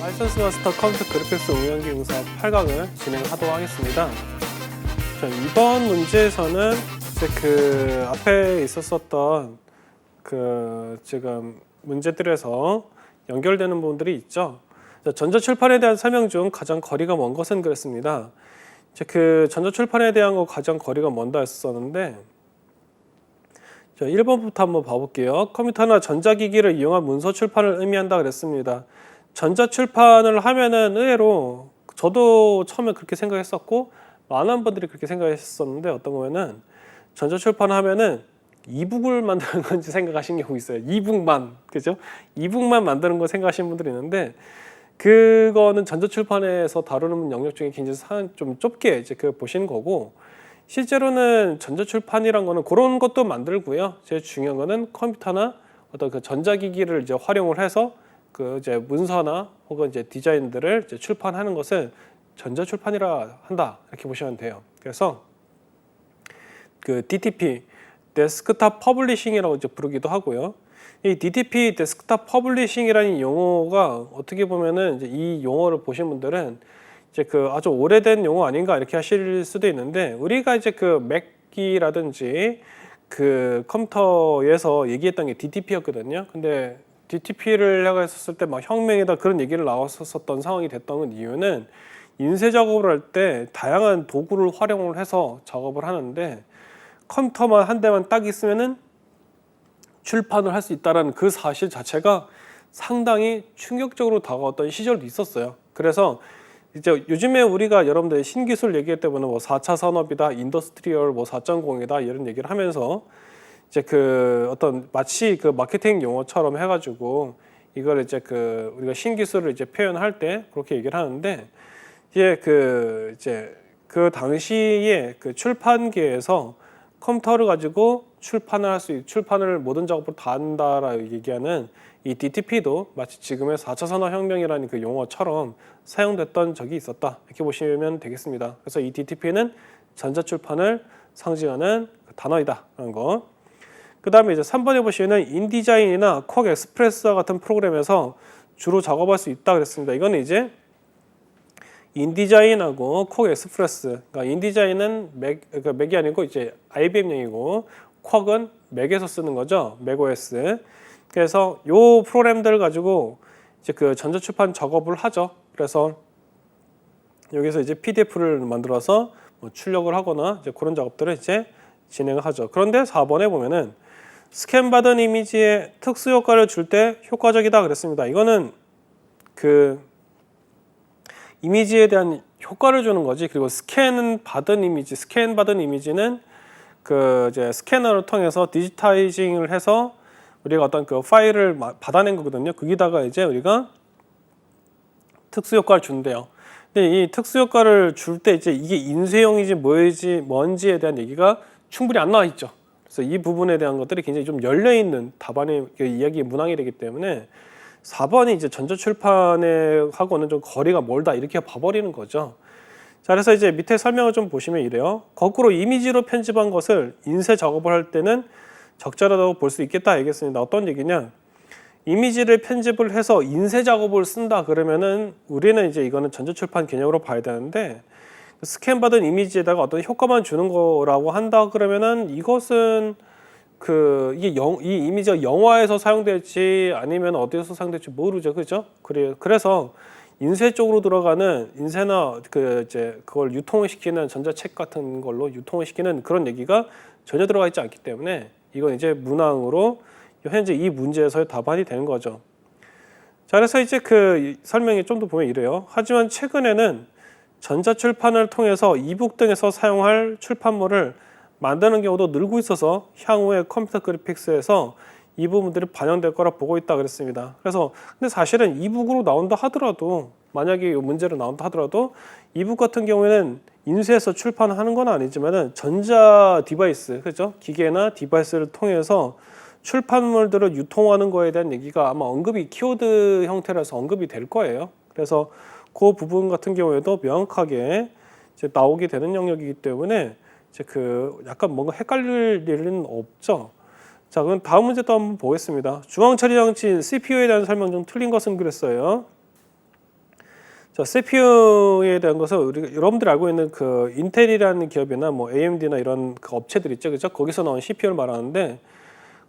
라이선스 마스터 컴퓨터 그래픽스 운영기 응사 8강을 진행하도록 하겠습니다. 자, 이번 문제에서는 이제 그 앞에 있었었던 그 지금 문제들에서 연결되는 부분들이 있죠. 자, 전자출판에 대한 설명 중 가장 거리가 먼 것은 그랬습니다. 이제 그 전자출판에 대한 거 가장 거리가 먼다 했었는데, 자, 1번부터 한번 봐볼게요. 컴퓨터나 전자기기를 이용한 문서 출판을 의미한다 그랬습니다. 전자출판을 하면은 의외로 저도 처음에 그렇게 생각했었고 많은 분들이 그렇게 생각했었는데, 어떤 거면은 전자출판 하면은 이북을 만드는 건지 생각하신 경우 있어요. 이북만, 그죠? 이북만 만드는 거 생각하시는 분들이 있는데, 그거는 전자출판에서 다루는 영역 중에 굉장히 좀 좁게 이제 그 보시는 거고, 실제로는 전자출판이란 거는 그런 것도 만들고요. 제일 중요한 거는 컴퓨터나 어떤 그 전자기기를 이제 활용을 해서 그 이제 문서나 혹은 이제 디자인들을 이제 출판하는 것을 전자출판이라 한다, 이렇게 보시면 돼요. 그래서 그 DTP, 데스크탑 퍼블리싱이라고 이제 부르기도 하고요. 이 DTP, 데스크탑 퍼블리싱이라는 용어가 어떻게 보면은 이제 이 용어를 보신 분들은 이제 그 아주 오래된 용어 아닌가 이렇게 하실 수도 있는데, 우리가 이제 그 맥이라든지 그 컴퓨터에서 얘기했던 게 DTP였거든요. 근데 DTP를 했었을 때 막 혁명이다 그런 얘기를 나왔었던 상황이 됐던 이유는 인쇄 작업을 할 때 다양한 도구를 활용을 해서 작업을 하는데, 컴퓨터만 한 대만 딱 있으면은 출판을 할 수 있다는 그 사실 자체가 상당히 충격적으로 다가왔던 시절도 있었어요. 그래서 이제 요즘에 우리가 여러분들 신기술 얘기할 때보면 뭐 4차 산업이다, 인더스트리얼 뭐 4.0이다 이런 얘기를 하면서 이제 그 어떤 마치 그 마케팅 용어처럼 해가지고 이걸 이제 그 우리가 신기술을 이제 표현할 때 그렇게 얘기를 하는데, 이제 그 당시에 그 출판계에서 컴퓨터를 가지고 출판을 모든 작업을 다 한다라고 얘기하는 이 DTP도 마치 지금의 4차 산업혁명이라는 그 용어처럼 사용됐던 적이 있었다, 이렇게 보시면 되겠습니다. 그래서 이 DTP는 전자출판을 상징하는 단어이다라는 거. 그 다음에 이제 3번에 보시면 인디자인이나 콕 엑스프레스와 같은 프로그램에서 주로 작업할 수 있다 그랬습니다. 이거는 이제 인디자인하고 콕 엑스프레스, 그러니까 인디자인은 그러니까 맥이 아니고 이제 IBM용이고, 콕은 맥에서 쓰는 거죠, 맥OS. 그래서 요 프로그램들을 가지고 이제 그 전자출판 작업을 하죠. 그래서 여기서 이제 PDF를 만들어서 뭐 출력을 하거나 이제 그런 작업들을 이제 진행을 하죠. 그런데 4번에 보면은 스캔받은 이미지에 특수 효과를 줄 때 효과적이다 그랬습니다. 이거는 그 이미지에 대한 효과를 주는 거지. 그리고 스캔 받은 이미지는 그 이제 스캐너를 통해서 디지타이징을 해서 우리가 어떤 그 파일을 받아낸 거거든요. 거기다가 이제 우리가 특수 효과를 준대요. 근데 이 특수 효과를 줄 때 이제 이게 인쇄용이지 뭔지에 대한 얘기가 충분히 안 나와 있죠. 그래서 이 부분에 대한 것들이 굉장히 좀 열려 있는 답안의 이야기 문항이 되기 때문에 4번이 이제 전자출판에 하고는 좀 거리가 멀다, 이렇게 봐버리는 거죠. 자, 그래서 이제 밑에 설명을 좀 보시면 이래요. 거꾸로 이미지로 편집한 것을 인쇄 작업을 할 때는 적절하다고 볼 수 있겠다 얘기했습니다. 어떤 얘기냐? 이미지를 편집을 해서 인쇄 작업을 쓴다 그러면은 우리는 이제 이거는 전자출판 개념으로 봐야 되는데, 스캔받은 이미지에다가 어떤 효과만 주는 거라고 한다 그러면은 이것은 이 이미지가 영화에서 사용될지 아니면 어디에서 사용될지 모르죠, 그죠? 그래서 인쇄 쪽으로 들어가는 인쇄나 그걸 유통을 시키는 전자책 같은 걸로 유통을 시키는 그런 얘기가 전혀 들어가 있지 않기 때문에 이건 이제 문항으로 현재 이 문제에서의 답안이 되는 거죠. 자, 그래서 이제 그 설명이 좀 더 보면 이래요. 하지만 최근에는 전자출판을 통해서 이북 등에서 사용할 출판물을 만드는 경우도 늘고 있어서 향후에 컴퓨터 그래픽스에서 이 부분들이 반영될 거라 보고 있다 그랬습니다. 그래서 근데 사실은 이북으로 나온다 하더라도, 만약에 이 문제로 나온다 하더라도 이북 같은 경우에는 인쇄해서 출판하는 건 아니지만은 전자 디바이스, 그죠? 기계나 디바이스를 통해서 출판물들을 유통하는 거에 대한 얘기가 아마 키워드 형태라서 언급이 될 거예요. 그래서 그 부분 같은 경우에도 명확하게 이제 나오게 되는 영역이기 때문에 이제 그 약간 뭔가 헷갈릴 일은 없죠. 자, 그럼 다음 문제도 한번 보겠습니다. 중앙 처리 장치 CPU에 대한 설명 중 틀린 것은 그랬어요. 자, CPU에 대한 것은 여러분들이 알고 있는 그 인텔이라는 기업이나 뭐 AMD나 이런 그 업체들 있죠, 그죠? 거기서 나온 CPU를 말하는데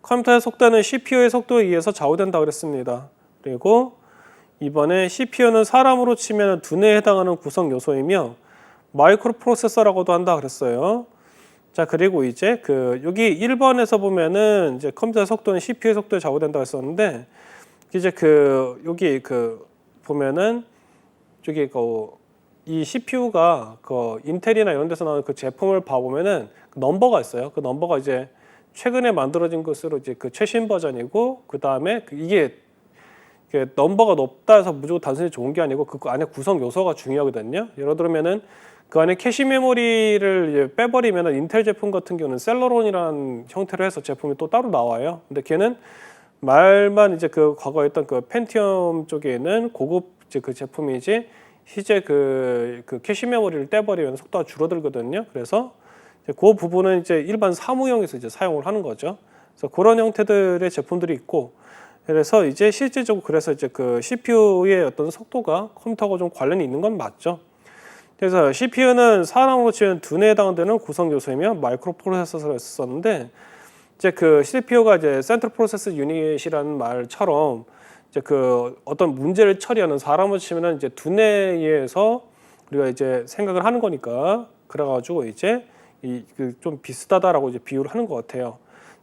컴퓨터의 속도는 CPU의 속도에 의해서 좌우된다 그랬습니다. 그리고 이번에 CPU는 사람으로 치면 두뇌에 해당하는 구성 요소이며 마이크로 프로세서라고도 한다 그랬어요. 자, 그리고 이제 그 여기 1번에서 보면은 이제 컴퓨터의 속도는 CPU의 속도에 좌우된다 했었는데 이제 그 여기 그 보면은 저기 이 CPU가 그 인텔이나 이런 데서 나오는 그 제품을 봐보면은 그 넘버가 있어요. 그 넘버가 이제 최근에 만들어진 것으로 이제 그 최신 버전이고 그 다음에 이게 넘버가 높다 해서 무조건 단순히 좋은 게 아니고 그 안에 구성 요소가 중요하거든요. 예를 들면은 그 안에 캐시 메모리를 이제 빼버리면은 인텔 제품 같은 경우는 셀러론이라는 형태로 해서 제품이 또 따로 나와요. 근데 걔는 말만 이제 그 과거에 했던 그 펜티엄 쪽에 있는 고급 이제 그 제품이지 실제 그 캐시 메모리를 떼버리면 속도가 줄어들거든요. 그래서 그 부분은 이제 일반 사무용에서 이제 사용을 하는 거죠. 그래서 그런 형태들의 제품들이 있고 그래서 이제 실질적으로 그래서 이제 그 CPU의 어떤 속도가 컴퓨터하고 좀 관련이 있는 건 맞죠. 그래서 CPU는 사람으로 치면 두뇌에 해당되는 구성 요소이며 마이크로 프로세서를 썼는데 이제 그 CPU가 이제 센트럴 프로세스 유닛이라는 말처럼 이제 그 어떤 문제를 처리하는 사람으로 치면은 이제 두뇌에서 우리가 이제 생각을 하는 거니까 그래가지고 이제 좀 비슷하다라고 이제 비유를 하는 것 같아요.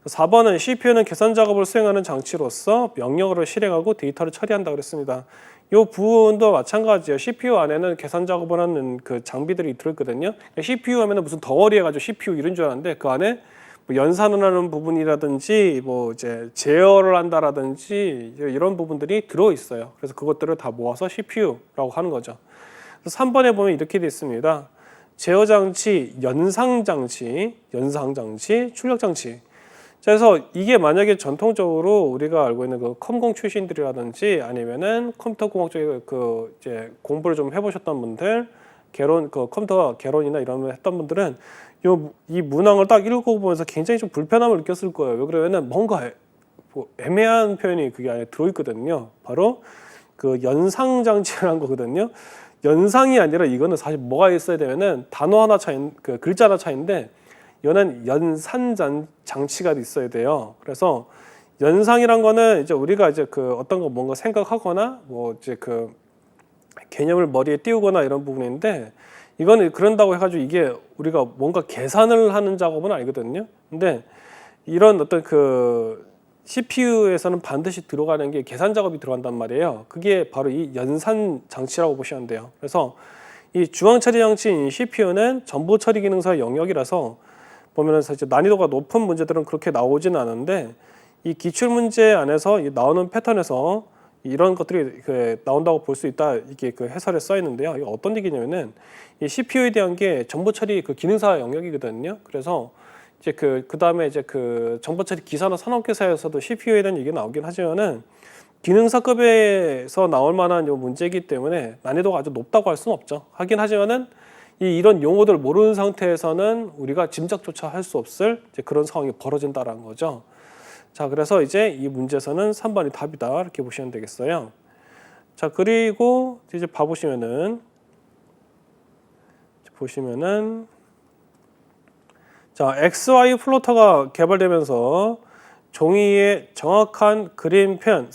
4번은 CPU는 계산 작업을 수행하는 장치로서 명령어를 실행하고 데이터를 처리한다 그랬습니다. 이 부분도 마찬가지예요. CPU 안에는 계산 작업을 하는 그 장비들이 들어있거든요. CPU 하면은 무슨 덩어리 해가지고 CPU 이런 줄 알았는데 그 안에 뭐 연산을 하는 부분이라든지 뭐 이제 제어를 한다라든지 이런 부분들이 들어 있어요. 그래서 그것들을 다 모아서 CPU라고 하는 거죠. 그래서 3번에 보면 이렇게 돼 있습니다. 제어 장치, 연상 장치, 출력 장치. 그래서 이게 만약에 전통적으로 우리가 알고 있는 그 컴공 출신들이라든지 아니면은 컴퓨터 공학 쪽에 그 이제 공부를 좀 해보셨던 분들, 컴퓨터 개론이나 이런 걸 했던 분들은 이 문항을 딱 읽어보면서 굉장히 좀 불편함을 느꼈을 거예요. 왜 그러면은 뭔가 애매한 표현이 그게 안에 들어있거든요. 바로 그 연상 장치라는 거거든요. 연상이 아니라 이거는 사실 뭐가 있어야 되면은 단어 하나 차이, 그 글자 하나 차이인데 이거는 연산 장치가 있어야 돼요. 그래서 연상이란 거는 이제 우리가 이제 그 어떤 거 뭔가 생각하거나 뭐 이제 그 개념을 머리에 띄우거나 이런 부분인데 이거는 그런다고 해가지고 이게 우리가 뭔가 계산을 하는 작업은 아니거든요. 근데 이런 어떤 그 CPU에서는 반드시 들어가는 게 계산 작업이 들어간단 말이에요. 그게 바로 이 연산 장치라고 보시면 돼요. 그래서 이 중앙 처리 장치인 CPU는 정보 처리 기능사의 영역이라서 보면은 사실 난이도가 높은 문제들은 그렇게 나오지는 않은데 이 기출 문제 안에서 나오는 패턴에서 이런 것들이 나온다고 볼 수 있다. 이게 그 해설에 써 있는데요. 이게 어떤 얘기냐면은 이 CPU에 대한 게 정보 처리 그 기능사 영역이거든요. 그래서 이제 그 다음에 이제 그 정보 처리 기사나 산업계사에서도 CPU에 대한 얘기가 나오긴 하지만은 기능사급에서 나올 만한 요 문제이기 때문에 난이도가 아주 높다고 할 수는 없죠. 하긴 하지만은 이런 용어들을 모르는 상태에서는 우리가 짐작조차 할 수 없을 이제 그런 상황이 벌어진다라는 거죠. 자, 그래서 이제 이 문제에서는 3번이 답이다 이렇게 보시면 되겠어요. 자, 그리고 이제 봐보시면은 자, XY 플로터가 개발되면서 종이의 정확한 그림 표현,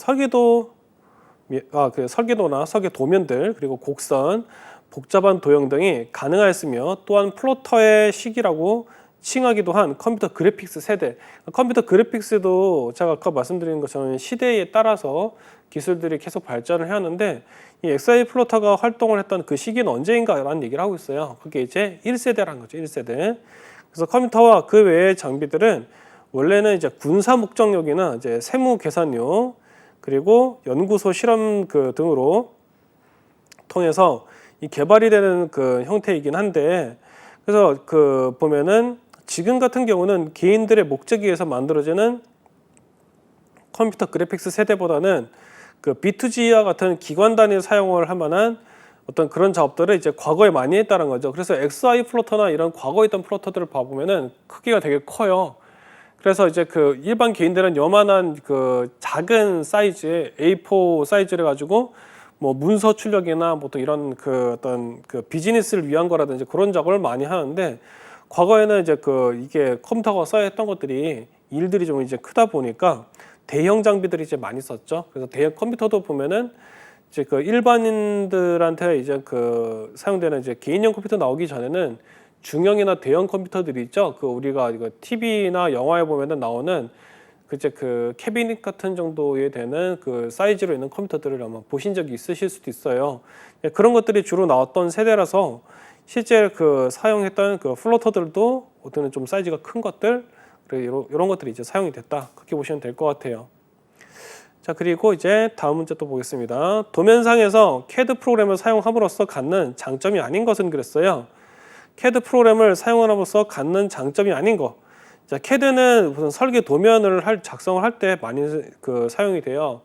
설계도나 설계 도면들 그리고 곡선, 복잡한 도형 등이 가능하였으며 또한 플로터의 시기라고 칭하기도 한 컴퓨터 그래픽스 세대. 컴퓨터 그래픽스도 제가 아까 말씀드린 것처럼 시대에 따라서 기술들이 계속 발전을 해왔는데 이 XY 플로터가 활동을 했던 그 시기는 언제인가라는 얘기를 하고 있어요. 그게 이제 1세대라는 거죠. 1세대. 그래서 컴퓨터와 그 외의 장비들은 원래는 이제 군사 목적용이나 이제 세무 계산용 그리고 연구소 실험 등으로 통해서 이 개발이 되는 그 형태이긴 한데 그래서 보면은 지금 같은 경우는 개인들의 목적에 의해서 만들어지는 컴퓨터 그래픽스 세대보다는 그 B2G와 같은 기관 단위 사용을 할 만한 어떤 그런 작업들을 이제 과거에 많이 했다는 거죠. 그래서 XY 플로터나 이런 과거에 있던 플로터들을 봐보면은 크기가 되게 커요. 그래서 이제 그 일반 개인들은 요만한 그 작은 사이즈의 A4 사이즈를 가지고 뭐 문서 출력이나 보통 이런 그 어떤 그 비즈니스를 위한 거라든지 그런 작업을 많이 하는데, 과거에는 이제 그 이게 컴퓨터가 써야 했던 것들이 일들이 좀 이제 크다 보니까 대형 장비들이 이제 많이 썼죠. 그래서 대형 컴퓨터도 보면은 이제 그 일반인들한테 이제 그 사용되는 이제 개인용 컴퓨터 나오기 전에는 중형이나 대형 컴퓨터들이 있죠. 그 우리가 이거 TV나 영화에 보면은 나오는 그제 그 캐비닛 같은 정도에 되는 그 사이즈로 있는 컴퓨터들을 아마 보신 적이 있으실 수도 있어요. 그런 것들이 주로 나왔던 세대라서 실제 그 사용했던 그 플로터들도 어떤 좀 사이즈가 큰 것들, 이런 것들이 이제 사용이 됐다, 그렇게 보시면 될 것 같아요. 자, 그리고 이제 다음 문제 또 보겠습니다. 도면상에서 CAD 프로그램을 사용함으로써 갖는 장점이 아닌 것은 그랬어요. CAD 프로그램을 사용함으로써 갖는 장점이 아닌 것. 자, CAD는 무슨 설계 도면을 작성을 할 때 많이 그 사용이 돼요.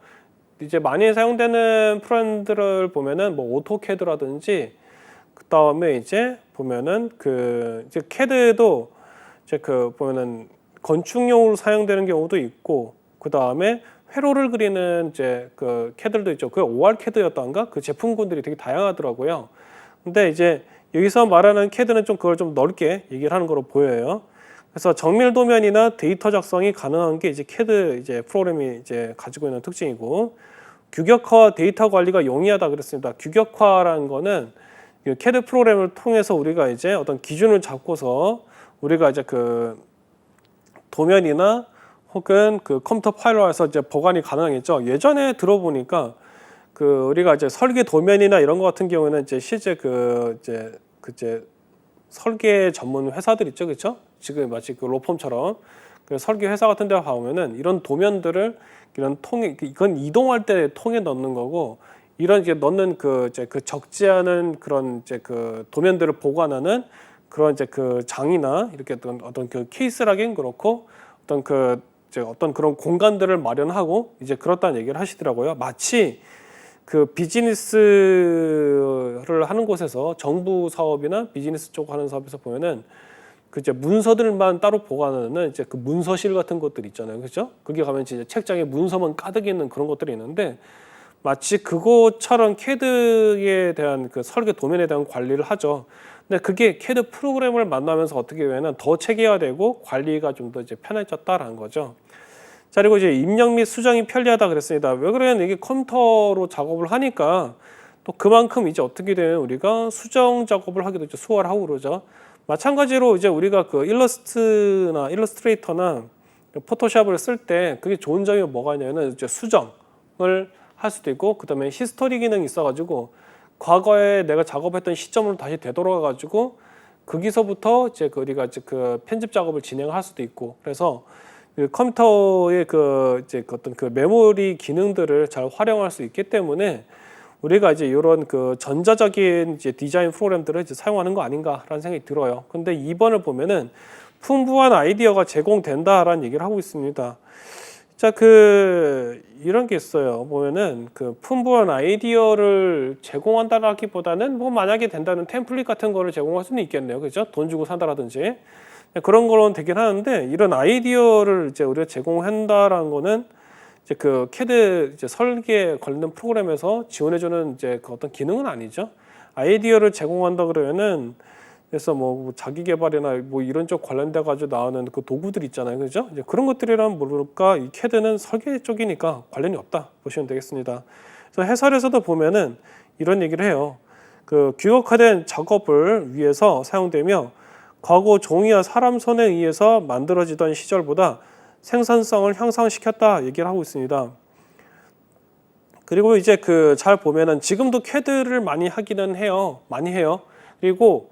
이제 많이 사용되는 프로그램들을 보면은 뭐 오토캐드라든지, 그 다음에 이제 보면은 그 이제 CAD도 이제 그 보면은 건축용으로 사용되는 경우도 있고, 그 다음에 회로를 그리는 이제 그 CAD들도 있죠. 그 ORCAD였던가 그 제품군들이 되게 다양하더라고요. 근데 이제 여기서 말하는 CAD는 좀 그걸 좀 넓게 얘기를 하는 거로 보여요. 그래서 정밀 도면이나 데이터 작성이 가능한 게 이제 CAD 이제 프로그램이 이제 가지고 있는 특징이고, 규격화와 데이터 관리가 용이하다 그랬습니다. 규격화라는 거는 CAD 프로그램을 통해서 우리가 이제 어떤 기준을 잡고서 우리가 이제 그 도면이나 혹은 그 컴퓨터 파일로에서 이제 보관이 가능하겠죠. 예전에 들어보니까 그 우리가 이제 설계 도면이나 이런 것 같은 경우에는 이제 실제 그 이제 설계 전문 회사들 있죠, 그렇죠? 지금 마치 그 로펌처럼 그 설계 회사 같은 데 가보면은 이런 도면들을 이런 통에, 이건 이동할 때 통에 넣는 거고, 이런 이제 넣는 그 이제 그 적지 않은 그런 이제 그 도면들을 보관하는 그런 이제 그 장이나 이렇게 어떤 그 케이스라긴 그렇고 어떤 그 이제 어떤 그런 공간들을 마련하고 이제 그렇다는 얘기를 하시더라고요. 마치 그 비즈니스를 하는 곳에서 정부 사업이나 비즈니스 쪽 하는 사업에서 보면은 그 이제 문서들만 따로 보관하는 이제 그 문서실 같은 것들 있잖아요, 그렇죠? 거기 가면 진짜 책장에 문서만 가득 있는 그런 것들이 있는데, 마치 그것처럼 CAD에 대한 그 설계 도면에 대한 관리를 하죠. 근데 그게 CAD 프로그램을 만나면서 어떻게 보면 더 체계화되고 관리가 좀 더 이제 편해졌다라는 거죠. 자, 그리고 이제 입력 및 수정이 편리하다 그랬습니다. 왜 그러냐면 이게 컴퓨터로 작업을 하니까 또 그만큼 이제 어떻게 되면 우리가 수정 작업을 하기도 이제 수월하고 그러죠. 마찬가지로 이제 우리가 그 일러스트나 일러스트레이터나 포토샵을 쓸 때 그게 좋은 점이 뭐가 있냐면 이제 수정을 할 수도 있고, 그다음에 히스토리 기능이 있어가지고 과거에 내가 작업했던 시점으로 다시 되돌아가가지고 거기서부터 이제 그 우리가 이제 그 편집 작업을 진행할 수도 있고, 그래서 그 컴퓨터의 그 이제 어떤 그 메모리 기능들을 잘 활용할 수 있기 때문에 우리가 이제 이런 그 전자적인 이제 디자인 프로그램들을 이제 사용하는 거 아닌가라는 생각이 들어요. 근데 2번을 보면은 풍부한 아이디어가 제공된다라는 얘기를 하고 있습니다. 자, 그 이런 게 있어요. 보면은 그 풍부한 아이디어를 제공한다라기보다는 뭐 만약에 된다는 템플릿 같은 거를 제공할 수는 있겠네요, 그죠? 돈 주고 산다라든지 그런 거로는 되긴 하는데, 이런 아이디어를 이제 우리가 제공한다라는 거는 이제 그 CAD 이제 설계에 관련된 프로그램에서 지원해주는 이제 그 어떤 기능은 아니죠. 아이디어를 제공한다 그러면은 그래서 뭐 자기 개발이나 뭐 이런 쪽 관련돼 가지고 나오는 그 도구들 있잖아요, 그죠? 이제 그런 것들이란 모를까, 이 CAD는 설계 쪽이니까 관련이 없다 보시면 되겠습니다. 그래서 해설에서도 보면은 이런 얘기를 해요. 그 규격화된 작업을 위해서 사용되며 과거 종이와 사람 손에 의해서 만들어지던 시절보다 생산성을 향상시켰다 얘기를 하고 있습니다. 그리고 이제 그 잘 보면은 지금도 CAD를 많이 하기는 해요. 많이 해요. 그리고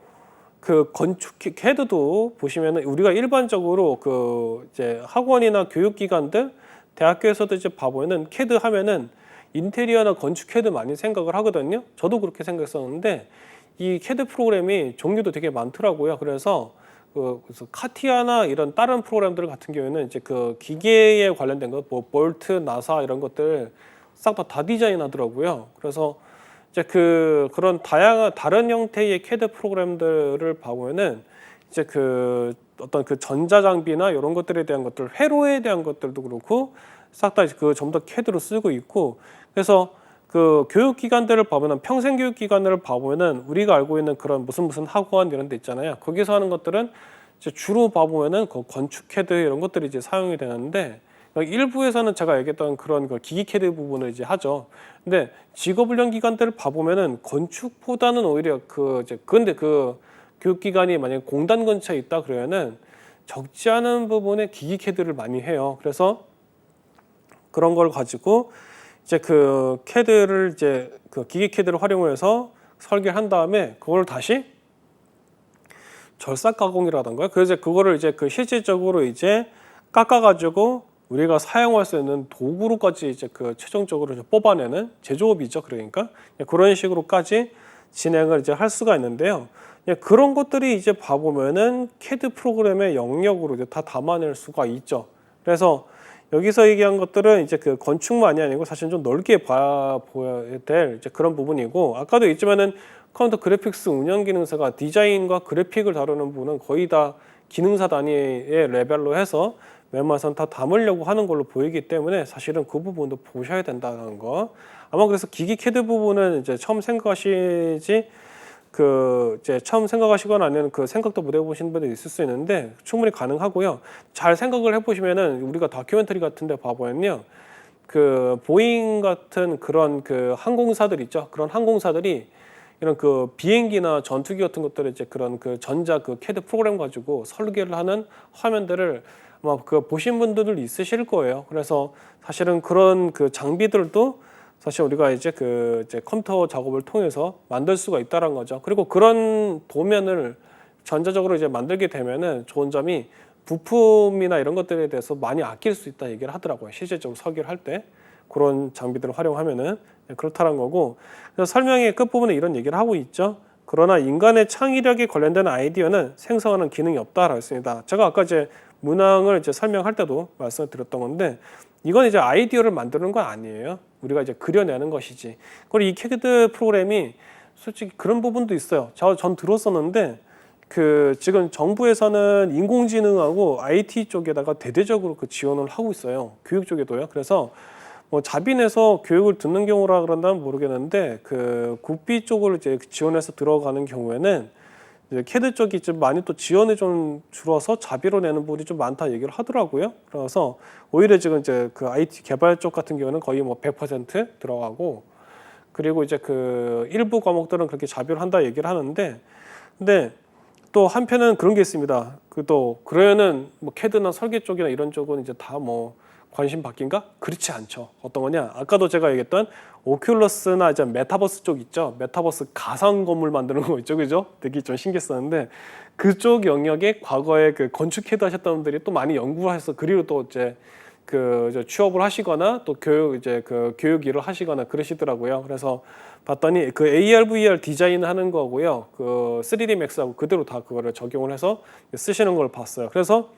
그 건축 CAD도 보시면은 우리가 일반적으로 그 이제 학원이나 교육기관들, 대학교에서도 이제 봐보면은 CAD 하면은 인테리어나 건축 CAD 많이 생각을 하거든요. 저도 그렇게 생각했었는데 이 CAD 프로그램이 종류도 되게 많더라고요. 그래서 그래서 카티아나 이런 다른 프로그램들 같은 경우에는 이제 그 기계에 관련된 것, 뭐 볼트, 나사 이런 것들 싹 다 디자인하더라고요. 그래서 이제 그런 다양한 다른 형태의 CAD 프로그램들을 봐보면은 이제 그 어떤 그 전자 장비나 이런 것들에 대한 것들, 회로에 대한 것들도 그렇고 싹 다 그 전부 다 CAD로 쓰고 있고, 그래서 그 그 교육기관들을 보면은 평생 교육기관을 봐보면은 우리가 알고 있는 그런 무슨 학원 이런 데 있잖아요. 거기서 하는 것들은 이제 주로 봐보면은 그 건축 CAD 이런 것들이 이제 사용이 되는데 일부에서는 제가 얘기했던 그런 그 기기 CAD 부분을 이제 하죠. 근데 직업훈련 기관들을 봐보면은 건축보다는 오히려 그 이제 근데 그 교육기관이 만약에 공단 근처에 있다 그러면은 적지 않은 부분에 기기 CAD를 많이 해요. 그래서 그런 걸 가지고 이제 그 CAD를 이제 그 기기 CAD를 활용해서 설계한 다음에 그걸 다시 절삭 가공이라던가 그래서 그거를 이제 그 실질적으로 이제 깎아가지고 우리가 사용할 수 있는 도구로까지 이제 그 최종적으로 이제 뽑아내는 제조업이죠. 그러니까 그런 식으로까지 진행을 이제 할 수가 있는데요. 그런 것들이 이제 봐보면은 CAD 프로그램의 영역으로 이제 다 담아낼 수가 있죠. 그래서 여기서 얘기한 것들은 이제 그 건축만이 아니고 사실 좀 넓게 보여야 될 이제 그런 부분이고 아까도 있지만은 컴퓨터 그래픽스 운영 기능사가 디자인과 그래픽을 다루는 부분은 거의 다 기능사 단위의 레벨로 해서 웬만해서는 다 담으려고 하는 걸로 보이기 때문에 사실은 그 부분도 보셔야 된다는 거. 아마 그래서 기기 CAD 부분은 이제 처음 생각하시지 그 이제 처음 생각하시거나 아니면 그 생각도 못 해보신 분들이 있을 수 있는데 충분히 가능하고요. 잘 생각을 해보시면은 우리가 다큐멘터리 같은데 봐보면요, 그 보잉 같은 그런 그 항공사들 있죠. 그런 항공사들이 이런 그 비행기나 전투기 같은 것들을 이제 그런 그 전자 그 CAD 프로그램 가지고 설계를 하는 화면들을 아마 그 보신 분들도 있으실 거예요. 그래서 사실은 그런 그 장비들도 사실 우리가 이제 그 이제 컴퓨터 작업을 통해서 만들 수가 있다는 거죠. 그리고 그런 도면을 전자적으로 이제 만들게 되면은 좋은 점이 부품이나 이런 것들에 대해서 많이 아낄 수 있다 얘기를 하더라고요. 실질적으로 설계를 할 때 그런 장비들을 활용하면은 그렇다는 거고. 그래서 설명의 끝부분에 이런 얘기를 하고 있죠. 그러나 인간의 창의력에 관련된 아이디어는 생성하는 기능이 없다라고 했습니다. 제가 아까 이제 문항을 이제 설명할 때도 말씀을 드렸던 건데 이건 이제 아이디어를 만드는 건 아니에요. 우리가 이제 그려내는 것이지. 그리고 이 CAD 프로그램이 솔직히 그런 부분도 있어요. 전 들었었는데 그 지금 정부에서는 인공지능하고 IT 쪽에다가 대대적으로 그 지원을 하고 있어요. 교육 쪽에도요. 그래서 뭐 자빈해서 교육을 듣는 경우라 그런다면 모르겠는데 그 국비 쪽을 이제 지원해서 들어가는 경우에는 이제 CAD 쪽이 좀 많이 또 지원이 좀 줄어서 자비로 내는 부분이 좀 많다 얘기를 하더라고요. 그래서 오히려 지금 이제 그 IT 개발 쪽 같은 경우는 거의 뭐 100% 들어가고 그리고 이제 그 일부 과목들은 그렇게 자비로 한다 얘기를 하는데 근데 또 한편은 그런 게 있습니다. 그 또 그러면은 뭐 CAD나 설계 쪽이나 이런 쪽은 이제 다 뭐 관심 받긴가? 그렇지 않죠. 어떤 거냐? 아까도 제가 얘기했던 오큘러스나 이제 메타버스 쪽 있죠. 메타버스 가상 건물 만드는 거 있죠, 그죠? 되게 좀 신기했었는데 그쪽 영역에 과거에 그 건축 CAD 하셨던 분들이 또 많이 연구를 해서 그리고 또 이제 그 이제 취업을 하시거나 또 교육 일을 하시거나 그러시더라고요. 그래서 봤더니 그 AR, VR 디자인하는 거고요. 그 3D 맥스하고 그대로 다 그거를 적용을 해서 쓰시는 걸 봤어요. 그래서